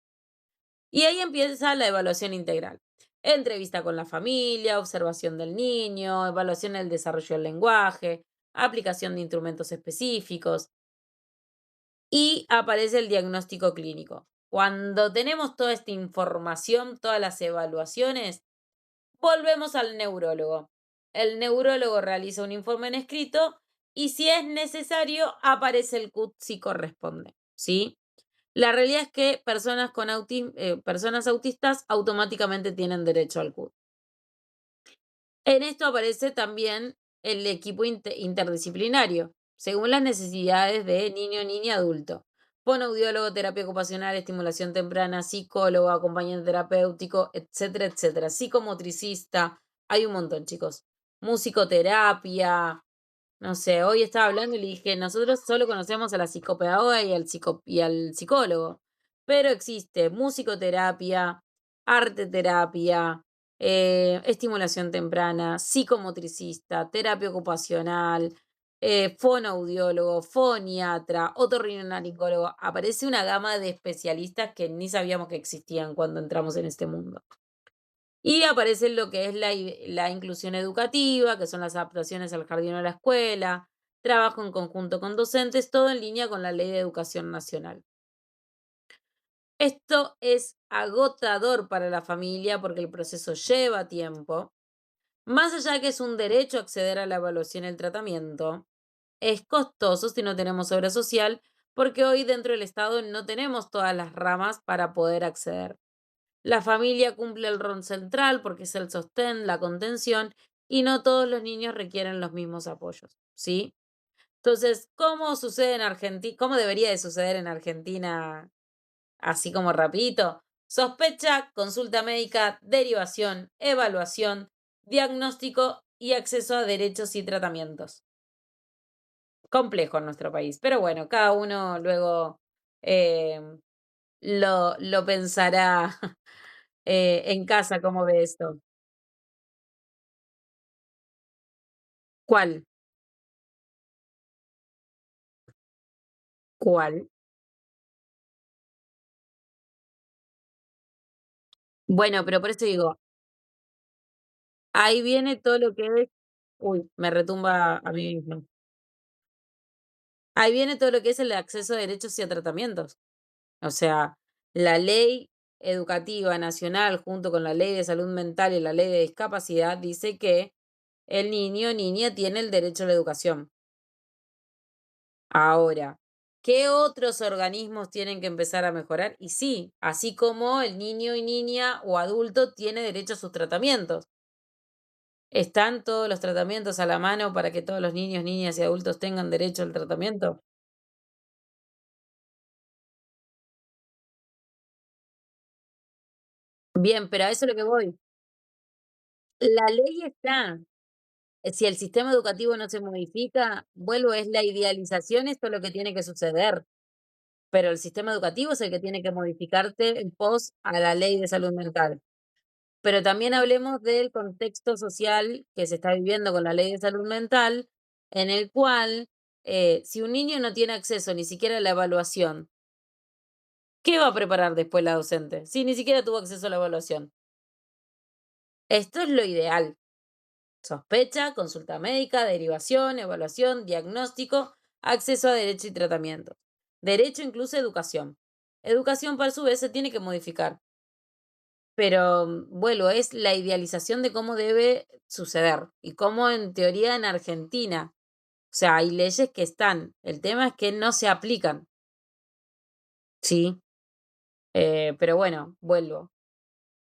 Y ahí empieza la evaluación integral. Entrevista con la familia, observación del niño, evaluación del desarrollo del lenguaje, aplicación de instrumentos específicos y aparece el diagnóstico clínico. Cuando tenemos toda esta información, todas las evaluaciones, volvemos al neurólogo. El neurólogo realiza un informe en escrito y si es necesario, aparece el CUT si corresponde, ¿sí? La realidad es que personas autistas automáticamente tienen derecho al CUT. En esto aparece también el equipo interdisciplinario, según las necesidades de niño, niña, adulto. Fonoaudiólogo, terapia ocupacional, estimulación temprana, psicólogo, acompañante terapéutico, etcétera, etcétera. Psicomotricista, hay un montón, chicos. Musicoterapia, no sé, hoy estaba hablando y le dije, nosotros solo conocemos a la psicopedagoga y al psicólogo, pero existe musicoterapia, arteterapia, estimulación temprana, psicomotricista, terapia ocupacional, fonoaudiólogo, foniatra, otorrinolaringólogo. Aparece una gama de especialistas que ni sabíamos que existían cuando entramos en este mundo. Y aparece lo que es la inclusión educativa, que son las adaptaciones al jardín o a la escuela, trabajo en conjunto con docentes, todo en línea con la Ley de Educación Nacional. Esto es agotador para la familia porque el proceso lleva tiempo. Más allá de que es un derecho acceder a la evaluación y el tratamiento, es costoso si no tenemos obra social porque hoy dentro del Estado no tenemos todas las ramas para poder acceder. La familia cumple el rol central porque es el sostén, la contención, y no todos los niños requieren los mismos apoyos, ¿sí? Entonces, ¿cómo sucede en Argentina? ¿Cómo debería de suceder en Argentina, así como rapidito? Sospecha, consulta médica, derivación, evaluación, diagnóstico y acceso a derechos y tratamientos. Complejo en nuestro país, pero bueno, cada uno luego eh, lo pensará en casa cómo ve esto. ¿Cuál? ¿Cuál? Bueno, pero por eso digo, ahí viene todo lo que es uy, me retumba a mí mismo. Ahí viene todo lo que es el acceso a derechos y a tratamientos. O sea, la ley educativa nacional, junto con la ley de salud mental y la ley de discapacidad, dice que el niño o niña tiene el derecho a la educación. Ahora, ¿qué otros organismos tienen que empezar a mejorar? Y sí, así como el niño y niña o adulto tiene derecho a sus tratamientos. ¿Están todos los tratamientos a la mano para que todos los niños, niñas y adultos tengan derecho al tratamiento? Bien, pero a eso es lo que voy. La ley está. Si el sistema educativo no se modifica, vuelvo, es la idealización, esto es lo que tiene que suceder, pero el sistema educativo es el que tiene que modificarte en pos a la ley de salud mental. Pero también hablemos del contexto social que se está viviendo con la ley de salud mental, en el cual, si un niño no tiene acceso ni siquiera a la evaluación, ¿qué va a preparar después la docente? Si ni siquiera tuvo acceso a la evaluación. Esto es lo ideal. Sospecha, consulta médica, derivación, evaluación, diagnóstico, acceso a derecho y tratamiento. Derecho incluye educación. Educación, por su vez, se tiene que modificar, pero vuelvo, es la idealización de cómo debe suceder y cómo en teoría en Argentina, o sea, hay leyes que están, el tema es que no se aplican, sí, pero bueno, vuelvo.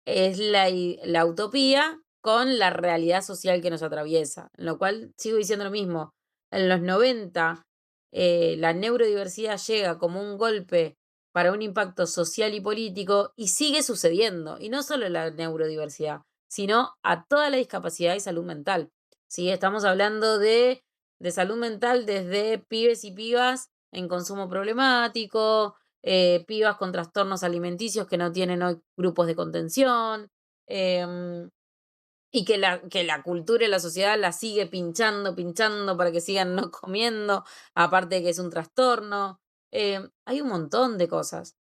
Es la utopía con la realidad social que nos atraviesa, en lo cual sigo diciendo lo mismo. En los 90 la neurodiversidad llega como un golpe para un impacto social y político y sigue sucediendo, y no solo la neurodiversidad, sino a toda la discapacidad y salud mental. ¿Sí? Estamos hablando de salud mental desde pibes y pibas en consumo problemático, pibas con trastornos alimenticios que no tienen hoy grupos de contención, em, y que la cultura y la sociedad la sigue pinchando, pinchando para que sigan no comiendo, aparte de que es un trastorno. Hay un montón de cosas,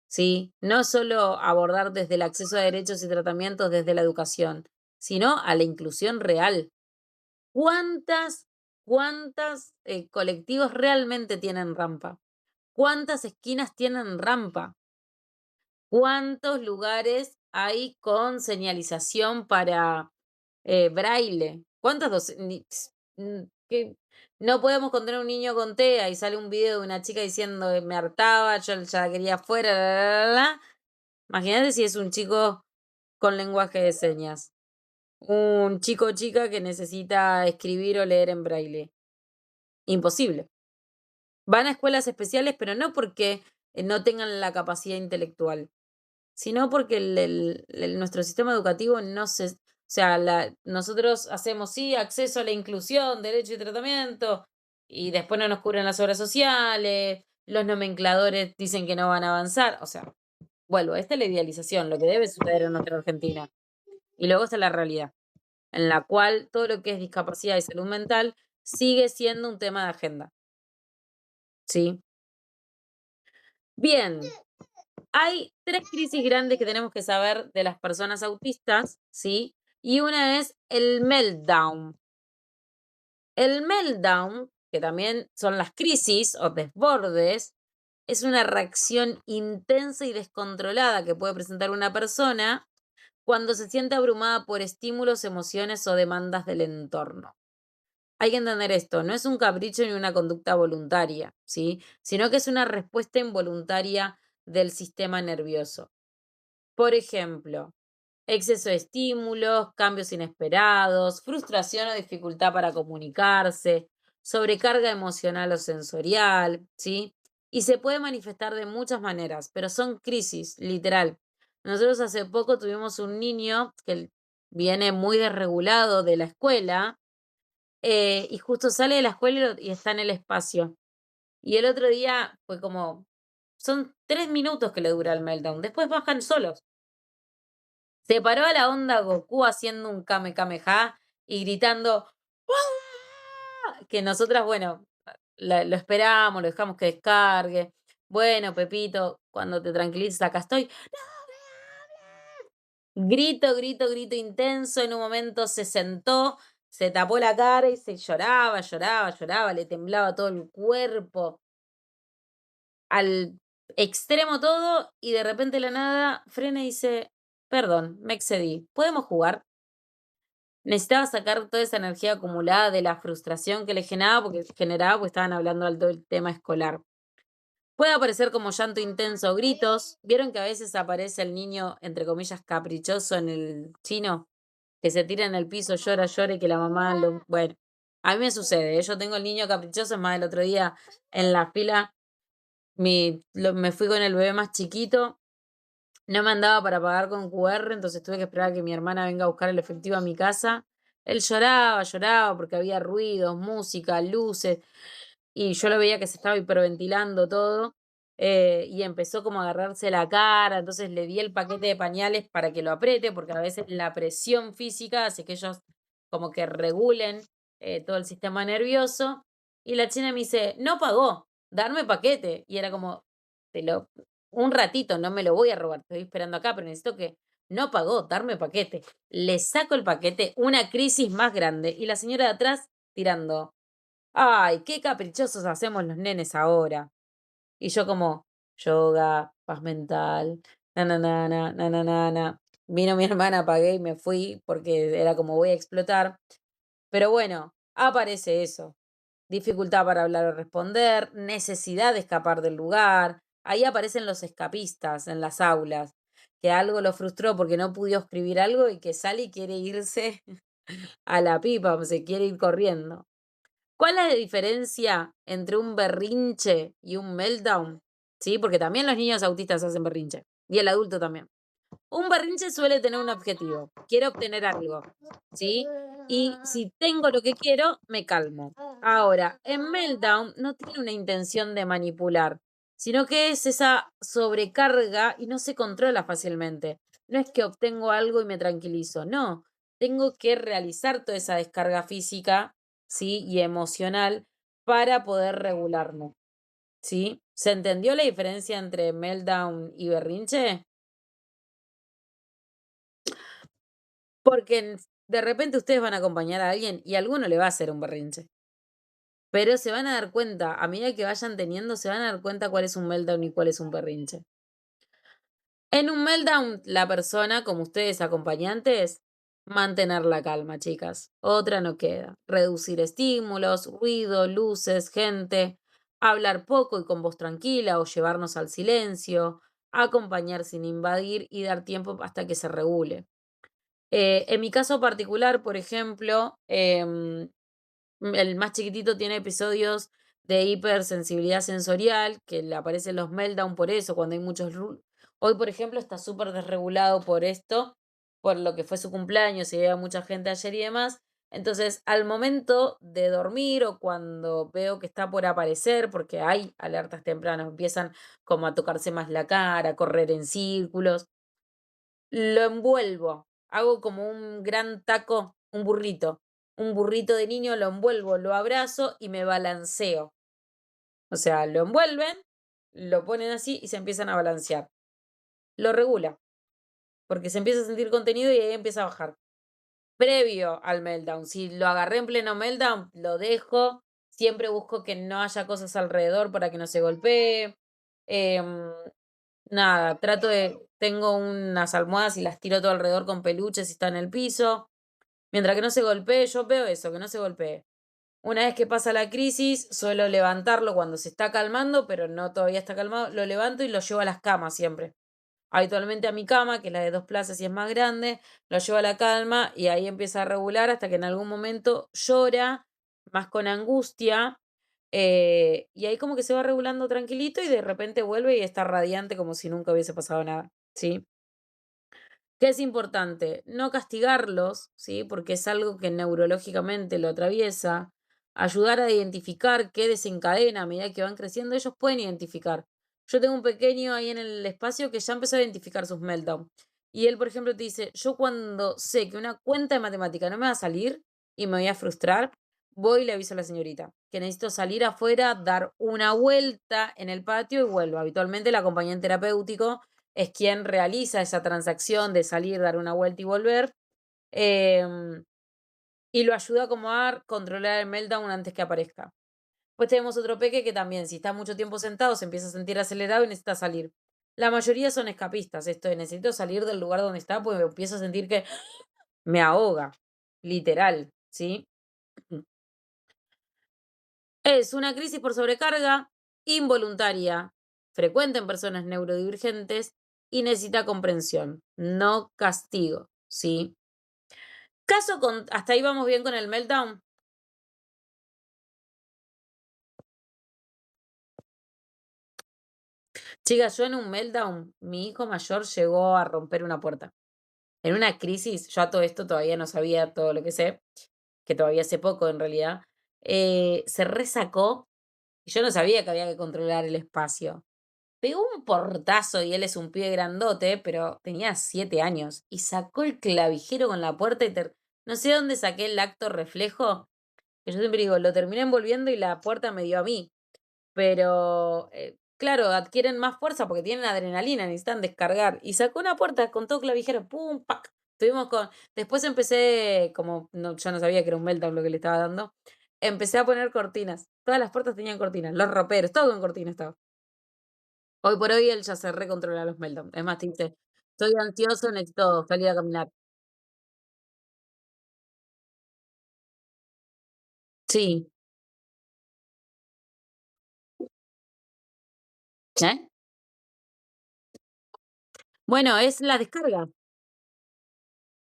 ¿sí? No solo abordar desde el acceso a derechos y tratamientos desde la educación, sino a la inclusión real. ¿Cuántas, cuántas colectivos realmente tienen rampa? ¿Cuántas esquinas tienen rampa? ¿Cuántos lugares hay con señalización para, braille? ¿Cuántas que no podemos contener un niño con TEA y sale un video de una chica diciendo: "Me hartaba, yo ya la quería afuera, la". Imagínate si es un chico con lenguaje de señas, un chico o chica que necesita escribir o leer en braille. Imposible. Van a escuelas especiales, pero no porque, no tengan la capacidad intelectual, sino porque nuestro sistema educativo no se, o sea, nosotros hacemos, sí, acceso a la inclusión, derecho y tratamiento, y después no nos cubren las obras sociales, los nomencladores dicen que no van a avanzar, o sea, vuelvo, esta es la idealización, lo que debe suceder en nuestra Argentina. Y luego está la realidad, en la cual todo lo que es discapacidad y salud mental sigue siendo un tema de agenda, ¿sí? Bien, hay 3 crisis grandes que tenemos que saber de las personas autistas, ¿sí? Y una es el meltdown. El meltdown, que también son las crisis o desbordes, es una reacción intensa y descontrolada que puede presentar una persona cuando se siente abrumada por estímulos, emociones o demandas del entorno. Hay que entender esto, no es un capricho ni una conducta voluntaria, ¿sí? Sino que es una respuesta involuntaria del sistema nervioso. Por ejemplo, exceso de estímulos, cambios inesperados, frustración o dificultad para comunicarse, sobrecarga emocional o sensorial, ¿sí? Y se puede manifestar de muchas maneras, pero son crisis, literal. Nosotros hace poco tuvimos un niño que viene muy desregulado de la escuela, y justo sale de la escuela y está en el espacio. Y el otro día fue como, son 3 minutos que le dura el meltdown, después bajan solos. Se paró a la onda Goku haciendo un Kame Kameha y gritando "¡Ah!", que nosotras, bueno, lo esperamos, lo dejamos que descargue. Bueno, Pepito, cuando te tranquilices, acá estoy. Grito, grito, grito intenso. En un momento se sentó, se tapó la cara y se lloraba, lloraba, lloraba, le temblaba todo el cuerpo. Al extremo todo, y de repente de la nada frena y dice: "Perdón, me excedí, ¿podemos jugar?". Necesitaba sacar toda esa energía acumulada de la frustración que le generaba, porque estaban hablando del tema escolar. Puede aparecer como llanto intenso o gritos. ¿Vieron que a veces aparece el niño, entre comillas, caprichoso en el chino? que se tira en el piso, llora, llora y que la mamá lo... Bueno, a mí me sucede, yo tengo el niño caprichoso, es más, el otro día en la fila me fui con el bebé más chiquito, no me andaba para pagar con QR, entonces tuve que esperar a que mi hermana venga a buscar el efectivo a mi casa. Él lloraba, lloraba porque había ruidos, música, luces, y yo lo veía que se estaba hiperventilando todo, y empezó como a agarrarse la cara, entonces le di el paquete de pañales para que lo apriete, porque a veces la presión física hace que ellos como que regulen todo el sistema nervioso, y la china me dice, no pagó, darme paquete, y era como, te lo, un ratito, no me lo voy a robar, estoy esperando acá, pero necesito que no pagó, darme paquete. Le saco el paquete, una crisis más grande, y la señora de atrás tirando, ay, qué caprichosos hacemos los nenes ahora. Y yo como, yoga, paz mental, na na na na na na na na. Vino mi hermana, apagué y me fui porque era como voy a explotar. Pero bueno, aparece eso. Dificultad para hablar o responder, necesidad de escapar del lugar. Ahí aparecen los escapistas en las aulas, que algo lo frustró porque no pudo escribir algo y que sale y quiere irse a la pipa, o se quiere ir corriendo. ¿Cuál es la diferencia entre un berrinche y un meltdown? Sí, porque también los niños autistas hacen berrinche y el adulto también. Un berrinche suele tener un objetivo, quiero obtener algo, ¿sí? Y si tengo lo que quiero, me calmo. Ahora, en meltdown no tiene una intención de manipular, sino que es esa sobrecarga y no se controla fácilmente. No es que obtengo algo y me tranquilizo, no. Tengo que realizar toda esa descarga física, ¿sí? Y emocional para poder regularme, ¿sí? ¿Se entendió la diferencia entre meltdown y berrinche? Porque de repente ustedes van a acompañar a alguien y a alguno le va a hacer un berrinche. Pero se van a dar cuenta, a medida que vayan teniendo, se van a dar cuenta cuál es un meltdown y cuál es un berrinche. En un meltdown, la persona, como ustedes acompañantes, mantener la calma, chicas. Otra no queda. Reducir estímulos, ruido, luces, gente, hablar poco y con voz tranquila o llevarnos al silencio, acompañar sin invadir y dar tiempo hasta que se regule. En mi caso particular, por ejemplo, el más chiquitito tiene episodios de hipersensibilidad sensorial, que le aparecen los meltdown por eso, cuando hay muchos... Hoy, por ejemplo, está súper desregulado por esto, por lo que fue su cumpleaños y había mucha gente ayer y demás. Entonces, al momento de dormir o cuando veo que está por aparecer, porque hay alertas tempranas, empiezan como a tocarse más la cara, a correr en círculos, lo envuelvo, hago como un gran taco, un burrito de niño, lo envuelvo, lo abrazo y me balanceo. O sea, lo envuelven, lo ponen así y se empiezan a balancear. Lo regula, porque se empieza a sentir contenido y ahí empieza a bajar. Previo al meltdown, si lo agarré en pleno meltdown, lo dejo. Siempre busco que no haya cosas alrededor para que no se golpee. Em, Nada, tengo unas almohadas y las tiro todo alrededor con peluches y está en el piso. Mientras que no se golpee, yo veo eso, que no se golpee. Una vez que pasa la crisis, suelo levantarlo cuando se está calmando, pero no todavía está calmado, lo levanto y lo llevo a las camas siempre. Habitualmente a mi cama, que es la de 2 plazas y es más grande, lo llevo a la calma y ahí empieza a regular hasta que en algún momento llora, más con angustia, y ahí como que se va regulando tranquilito y de repente vuelve y está radiante como si nunca hubiese pasado nada, ¿sí? ¿Qué es importante? No castigarlos, ¿sí? Porque es algo que neurológicamente lo atraviesa. Ayudar a identificar qué desencadena a medida que van creciendo. Ellos pueden identificar. Yo tengo un pequeño ahí en el espacio que ya empezó a identificar sus meltdowns. Y él, por ejemplo, te dice, yo cuando sé que una cuenta de matemática no me va a salir y me voy a frustrar, voy y le aviso a la señorita que necesito salir afuera, dar una vuelta en el patio y vuelvo. Habitualmente la acompañante terapéutico es quien realiza esa transacción de salir, dar una vuelta y volver, em, y lo ayuda a acomodar, controlar el meltdown antes que aparezca. Pues tenemos otro peque que también, si está mucho tiempo sentado, se empieza a sentir acelerado y necesita salir. La mayoría son escapistas, esto de necesito salir del lugar donde está, porque empiezo a sentir que me ahoga, literal, ¿sí? Es una crisis por sobrecarga involuntaria, frecuente en personas neurodivergentes y necesita comprensión, no castigo, ¿sí? ¿Hasta ahí vamos bien con el meltdown? Chicas, yo en un meltdown, mi hijo mayor llegó a romper una puerta. En una crisis, yo a todo esto todavía no sabía todo lo que sé, que todavía sé poco en realidad, se resacó y yo no sabía que había que controlar el espacio. Pegó un portazo y él es un pibe grandote, pero tenía 7 años y sacó el clavijero con la puerta no sé dónde saqué el acto reflejo, que yo siempre digo, lo terminé envolviendo y la puerta me dio a mí. Pero, claro, adquieren más fuerza porque tienen adrenalina, necesitan descargar. Y sacó una puerta con todo clavijero, pum, pac. Después empecé, como yo no sabía que era un meltdown lo que le estaba dando, empecé a poner cortinas. Todas las puertas tenían cortinas, los roperos, todo con cortinas estaba. Hoy por hoy él ya se recontrola los meltdowns. Es más, te dice, estoy ansioso, necesito salir a caminar. Sí. ¿Eh? Bueno, es la descarga.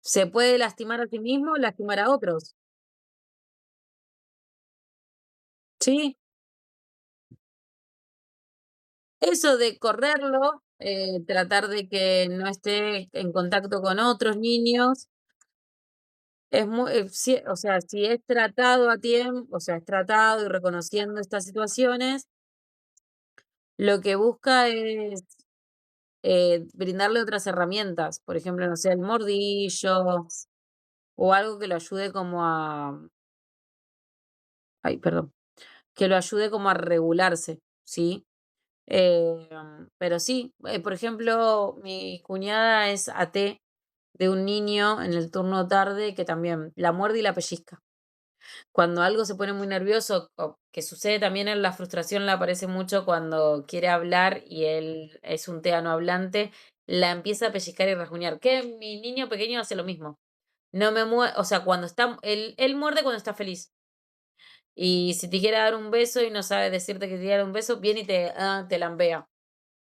Se puede lastimar a sí mismo, lastimar a otros. Sí. Eso de correrlo, tratar de que no esté en contacto con otros niños, es muy, o sea, si es tratado a tiempo, o sea, es tratado y reconociendo estas situaciones, lo que busca es brindarle otras herramientas, por ejemplo, no sé, el mordillo o algo que lo ayude como ay, perdón, que lo ayude como a regularse, ¿sí? Pero sí, por ejemplo, mi cuñada es AT de un niño en el turno tarde que también la muerde y la pellizca. Cuando algo se pone muy nervioso, o que sucede también en la frustración, le aparece mucho cuando quiere hablar y él es un TEA no hablante, la empieza a pellizcar y rasguñar. Que mi niño pequeño hace lo mismo. No me muerde, o sea, él muerde cuando está feliz. Y si te quiere dar un beso y no sabe decirte que te quiere dar un beso, viene y te lambea.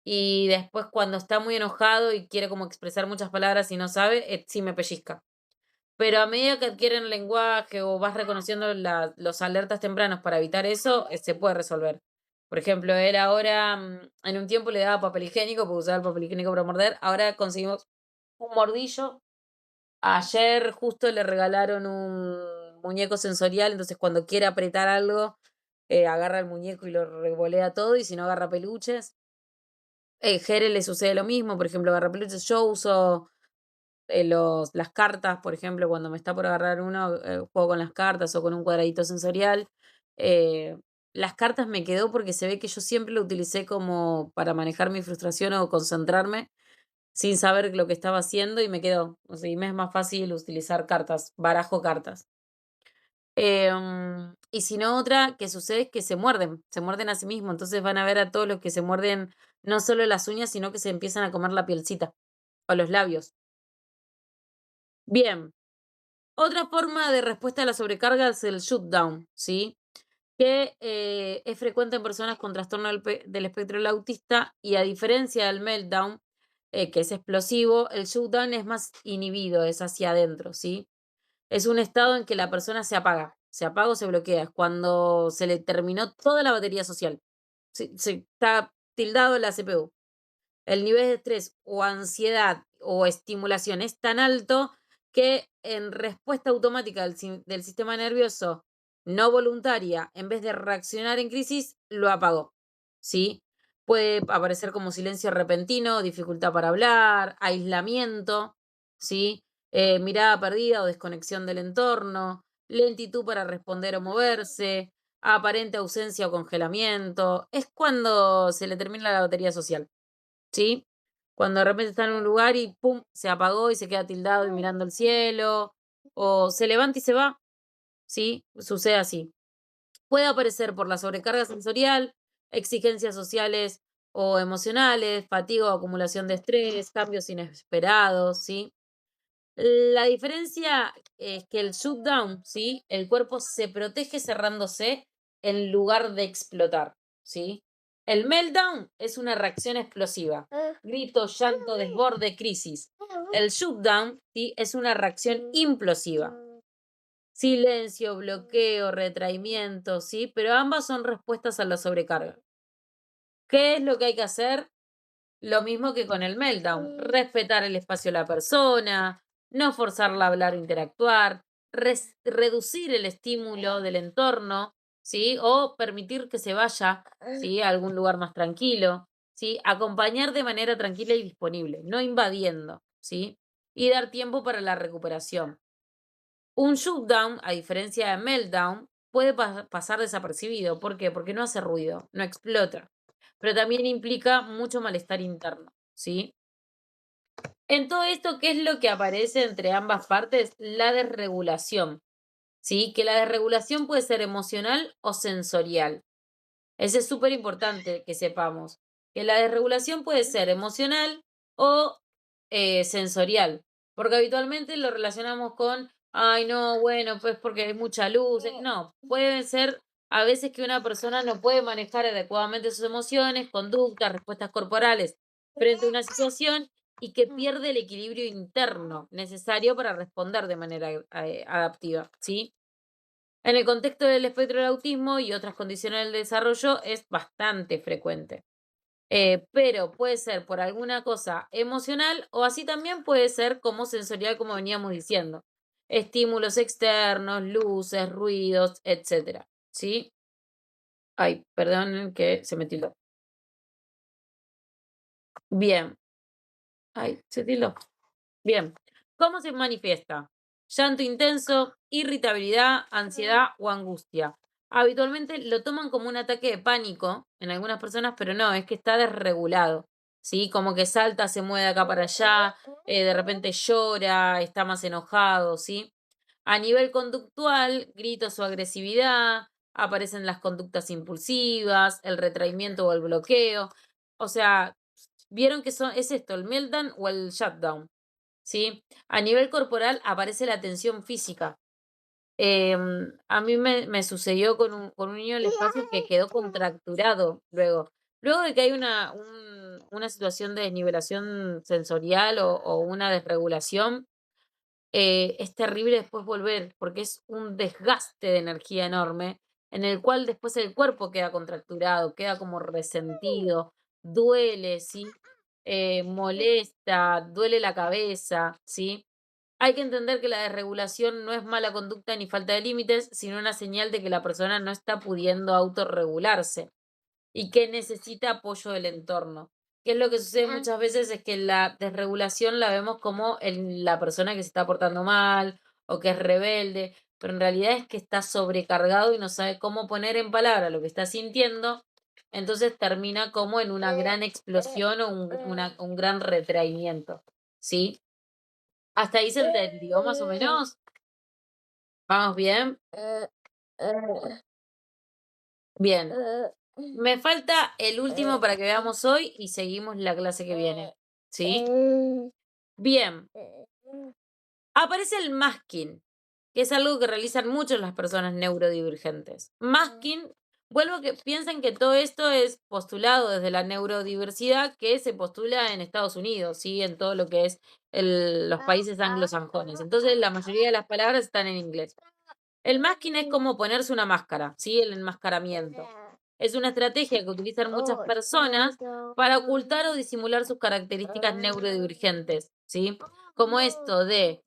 Y después cuando está muy enojado y quiere como expresar muchas palabras y no sabe, sí me pellizca. Pero a medida que adquieren lenguaje o vas reconociendo los alertas tempranos para evitar eso, se puede resolver. Por ejemplo, él ahora, en un tiempo le daba papel higiénico, porque usaba el papel higiénico para morder. Ahora conseguimos un mordillo. Ayer justo le regalaron un muñeco sensorial, entonces cuando quiere apretar algo, agarra el muñeco y lo revolea todo, y si no agarra peluches. Jere le sucede lo mismo, por ejemplo, agarra peluches. Yo uso las cartas, por ejemplo, cuando me está por agarrar uno, juego con las cartas o con un cuadradito sensorial. Eh, las cartas me quedó porque se ve que yo siempre lo utilicé como para manejar mi frustración o concentrarme sin saber lo que estaba haciendo y me quedó. O sea, y me es más fácil utilizar cartas, barajo cartas. Y si no, otra que sucede es que se muerden a sí mismos. Entonces van a ver a todos los que se muerden no solo las uñas, sino que se empiezan a comer la pielcita o los labios. Bien, otra forma de respuesta a la sobrecarga es el shutdown, ¿sí? Que es frecuente en personas con trastorno del espectro del autista y a diferencia del meltdown, que es explosivo, el shutdown es más inhibido, es hacia adentro, ¿sí? Es un estado en que la persona se apaga o se bloquea, es cuando se le terminó toda la batería social, se está tildado la CPU. El nivel de estrés o ansiedad o estimulación es tan alto que en respuesta automática del sistema nervioso no voluntaria, en vez de reaccionar en crisis, lo apagó. ¿Sí? Puede aparecer como silencio repentino, dificultad para hablar, aislamiento, ¿sí? Mirada perdida o desconexión del entorno, lentitud para responder o moverse, aparente ausencia o congelamiento. Es cuando se le termina la batería social. ¿Sí? Cuando de repente está en un lugar y pum, se apagó y se queda tildado y mirando el cielo, o se levanta y se va, ¿sí? Sucede así. Puede aparecer por la sobrecarga sensorial, exigencias sociales o emocionales, fatiga o acumulación de estrés, cambios inesperados, ¿sí? La diferencia es que el shutdown, ¿sí? El cuerpo se protege cerrándose en lugar de explotar, ¿sí? El meltdown es una reacción explosiva. Grito, llanto, desborde, crisis. El shutdown, ¿sí? Es una reacción implosiva. Silencio, bloqueo, retraimiento, ¿sí? Pero ambas son respuestas a la sobrecarga. ¿Qué es lo que hay que hacer? Lo mismo que con el meltdown, respetar el espacio de la persona, no forzarla a hablar o interactuar, reducir el estímulo del entorno, ¿sí? O permitir que se vaya, ¿sí? A algún lugar más tranquilo, ¿sí? Acompañar de manera tranquila y disponible, no invadiendo, ¿sí? Y dar tiempo para la recuperación. Un shutdown, a diferencia de meltdown, puede pasar desapercibido. ¿Por qué? Porque no hace ruido, no explota, pero también implica mucho malestar interno, ¿sí? En todo esto, ¿qué es lo que aparece entre ambas partes? La desregulación, ¿sí? Que la desregulación puede ser emocional o sensorial. Eso es súper importante que sepamos, que la desregulación puede ser emocional o sensorial, porque habitualmente lo relacionamos con, ay, no, bueno, pues porque hay mucha luz. No, puede ser a veces que una persona no puede manejar adecuadamente sus emociones, conductas, respuestas corporales frente a una situación y que pierde el equilibrio interno necesario para responder de manera adaptiva, ¿sí? En el contexto del espectro del autismo y otras condiciones del desarrollo es bastante frecuente. Pero puede ser por alguna cosa emocional o así también puede ser como sensorial, como veníamos diciendo. Estímulos externos, luces, ruidos, etcétera. ¿Sí? Ay, perdón que se me tildó. Bien. Ay, se tildó. Bien, ¿cómo se manifiesta? Llanto intenso, irritabilidad, ansiedad o angustia. Habitualmente lo toman como un ataque de pánico en algunas personas, pero no, es que está desregulado, ¿sí? Como que salta, se mueve de acá para allá, de repente llora, está más enojado, ¿sí? A nivel conductual, gritos o agresividad, aparecen las conductas impulsivas, el retraimiento o el bloqueo. O sea, vieron que es esto, el meltdown o el shutdown. ¿Sí? A nivel corporal aparece la tensión física. A mí me sucedió con un niño del espacio que quedó contracturado luego. Luego de que hay una situación de desnivelación sensorial o una desregulación, es terrible después volver, porque es un desgaste de energía enorme, en el cual después el cuerpo queda contracturado, queda como resentido, duele, ¿sí? Molesta, duele la cabeza, ¿sí? Hay que entender que la desregulación no es mala conducta ni falta de límites, sino una señal de que la persona no está pudiendo autorregularse y que necesita apoyo del entorno. ¿Qué es lo que sucede muchas veces? Es que la desregulación la vemos como la persona que se está portando mal o que es rebelde, pero en realidad es que está sobrecargado y no sabe cómo poner en palabra lo que está sintiendo, entonces termina como en una gran explosión o un gran retraimiento, ¿sí? ¿Hasta ahí se entendió más o menos? ¿Vamos bien? Bien. Me falta el último para que veamos hoy y seguimos la clase que viene. ¿Sí? Bien. Aparece el masking, que es algo que realizan muchas las personas neurodivergentes. Masking, vuelvo a que piensen que todo esto es postulado desde la neurodiversidad que se postula en Estados Unidos, ¿sí? En todo lo que es los países anglosajones. Entonces, la mayoría de las palabras están en inglés. El masking es como ponerse una máscara, ¿sí? El enmascaramiento. Es una estrategia que utilizan muchas personas para ocultar o disimular sus características neurodivergentes, ¿sí? Como esto de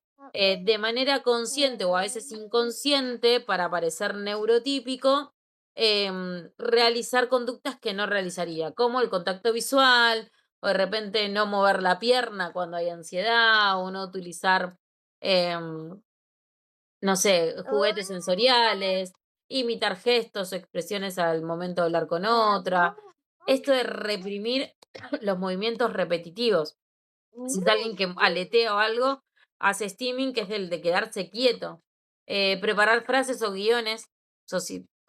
manera consciente o a veces inconsciente, para parecer neurotípico, realizar conductas que no realizaría, como el contacto visual, o de repente no mover la pierna cuando hay ansiedad, o no utilizar em, no sé, juguetes sensoriales, imitar gestos o expresiones al momento de hablar con otra. Esto de reprimir los movimientos repetitivos. Si es alguien que aletea o algo, hace steaming, que es el de quedarse quieto. Preparar frases o guiones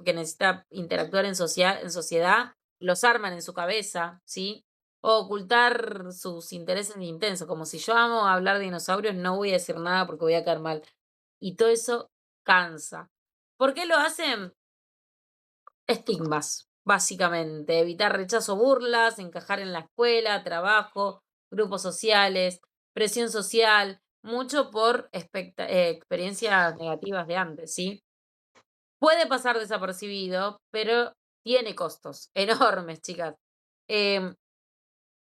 que necesita interactuar en sociedad, los arman en su cabeza, ¿sí? O ocultar sus intereses intensos, como si yo amo hablar de dinosaurios, no voy a decir nada porque voy a caer mal. Y todo eso cansa. ¿Por qué lo hacen? Estigmas, básicamente. Evitar rechazo, burlas, encajar en la escuela, trabajo, grupos sociales. presión social, mucho por experiencias negativas de antes, ¿sí? Puede pasar desapercibido, pero tiene costos enormes, chicas. Em,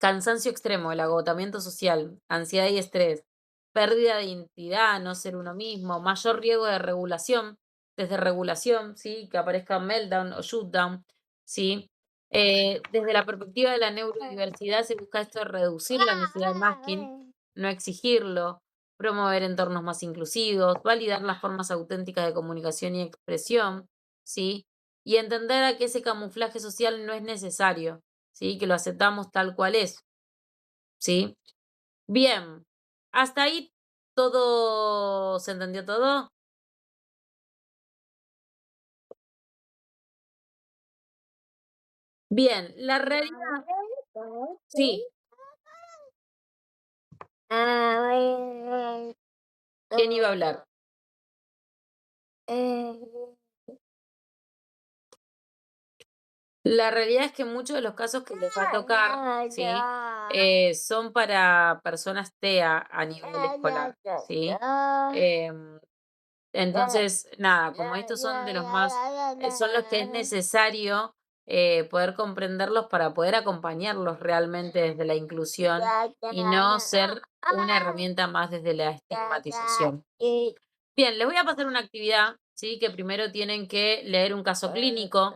Cansancio extremo, el agotamiento social, ansiedad y estrés, pérdida de identidad, no ser uno mismo, mayor riesgo de regulación, desde regulación, ¿sí? Que aparezca meltdown o shutdown, ¿sí? Desde la perspectiva de la neurodiversidad se busca esto de reducir la necesidad de masking, no exigirlo, promover entornos más inclusivos, validar las formas auténticas de comunicación y expresión, ¿sí? Y entender a que ese camuflaje social no es necesario, ¿sí? Que lo aceptamos tal cual es, ¿sí? Bien, hasta ahí todo, ¿se entendió todo? Bien, la realidad, sí, ¿quién iba a hablar? La realidad es que muchos de los casos que les va a tocar, ¿sí? Son para personas TEA a nivel escolar, ¿sí? Em, Entonces, nada, como estos son de los más, son los que es necesario poder comprenderlos para poder acompañarlos realmente desde la inclusión y no ser una herramienta más desde la estigmatización. Bien, les voy a pasar una actividad, ¿sí? Que primero tienen que leer un caso clínico.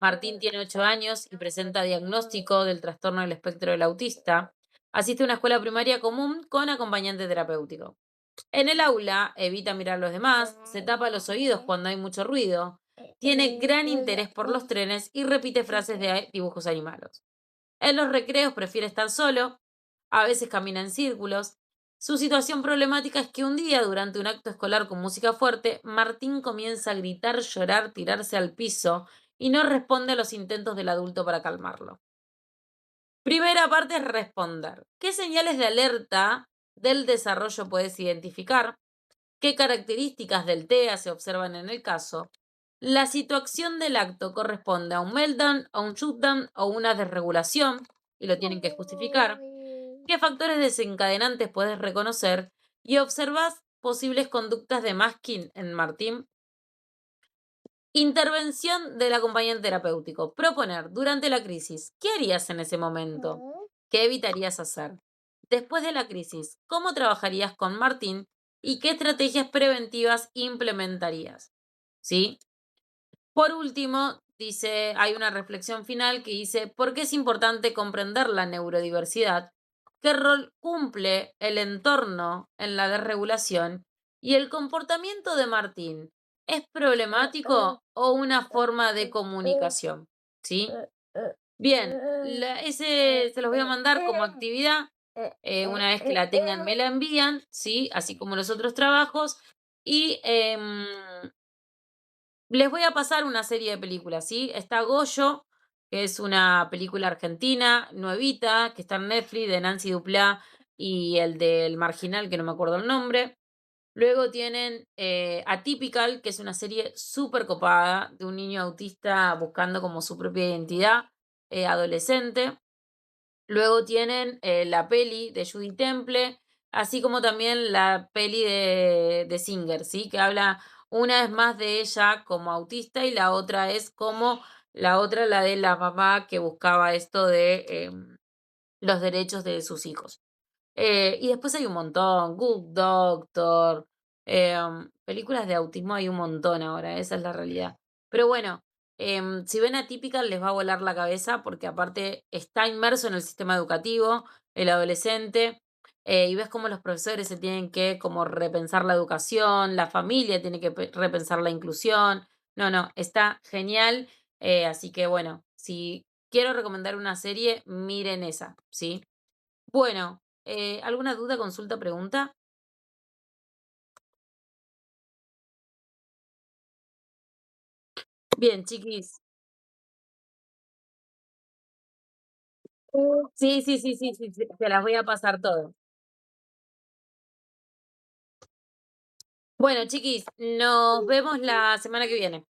Martín tiene 8 años y presenta diagnóstico del trastorno del espectro del autista. Asiste a una escuela primaria común con acompañante terapéutico. En el aula evita mirar a los demás, se tapa los oídos cuando hay mucho ruido, tiene gran interés por los trenes y repite frases de dibujos animados. En los recreos prefiere estar solo, a veces camina en círculos. Su situación problemática es que un día, durante un acto escolar con música fuerte, Martín comienza a gritar, llorar, tirarse al piso y no responde a los intentos del adulto para calmarlo. Primera parte es responder. ¿Qué señales de alerta del desarrollo puedes identificar? ¿Qué características del TEA se observan en el caso? La situación del acto corresponde a un meltdown, a un shutdown o una desregulación, y lo tienen que justificar. ¿Qué factores desencadenantes puedes reconocer? Y observas posibles conductas de masking en Martín. Intervención del acompañante terapéutico. Proponer durante la crisis. ¿Qué harías en ese momento? ¿Qué evitarías hacer? Después de la crisis, ¿cómo trabajarías con Martín y qué estrategias preventivas implementarías? ¿Sí? Por último, dice, hay una reflexión final que dice, ¿por qué es importante comprender la neurodiversidad? ¿Qué rol cumple el entorno en la desregulación? ¿Y el comportamiento de Martín es problemático o una forma de comunicación? ¿Sí? Bien, ese se los voy a mandar como actividad. Una vez que la tengan, me la envían, ¿sí? Así como los otros trabajos. Y les voy a pasar una serie de películas, ¿sí? Está Goyo, que es una película argentina, nuevita, que está en Netflix, de Nancy Duplá y el del Marginal, que no me acuerdo el nombre. Luego tienen Atypical, que es una serie súper copada de un niño autista buscando como su propia identidad adolescente. Luego tienen la peli de Judy Temple, así como también la peli de Singer, ¿sí? Que habla una vez más de ella como autista y la otra es como la otra, la de la mamá que buscaba esto de los derechos de sus hijos. Y después hay un montón, Good Doctor, películas de autismo hay un montón ahora, esa es la realidad. Pero bueno, si ven Atypical les va a volar la cabeza porque aparte está inmerso en el sistema educativo, el adolescente, y ves cómo los profesores se tienen que como repensar la educación, la familia tiene que repensar la inclusión. No, no, está genial. Así que bueno, si quiero recomendar una serie, miren esa, ¿sí? Bueno, ¿alguna duda, consulta, pregunta? Bien, chiquis. Sí, sí, sí, sí, sí, sí, te las voy a pasar todo. Bueno, chiquis, nos vemos la semana que viene.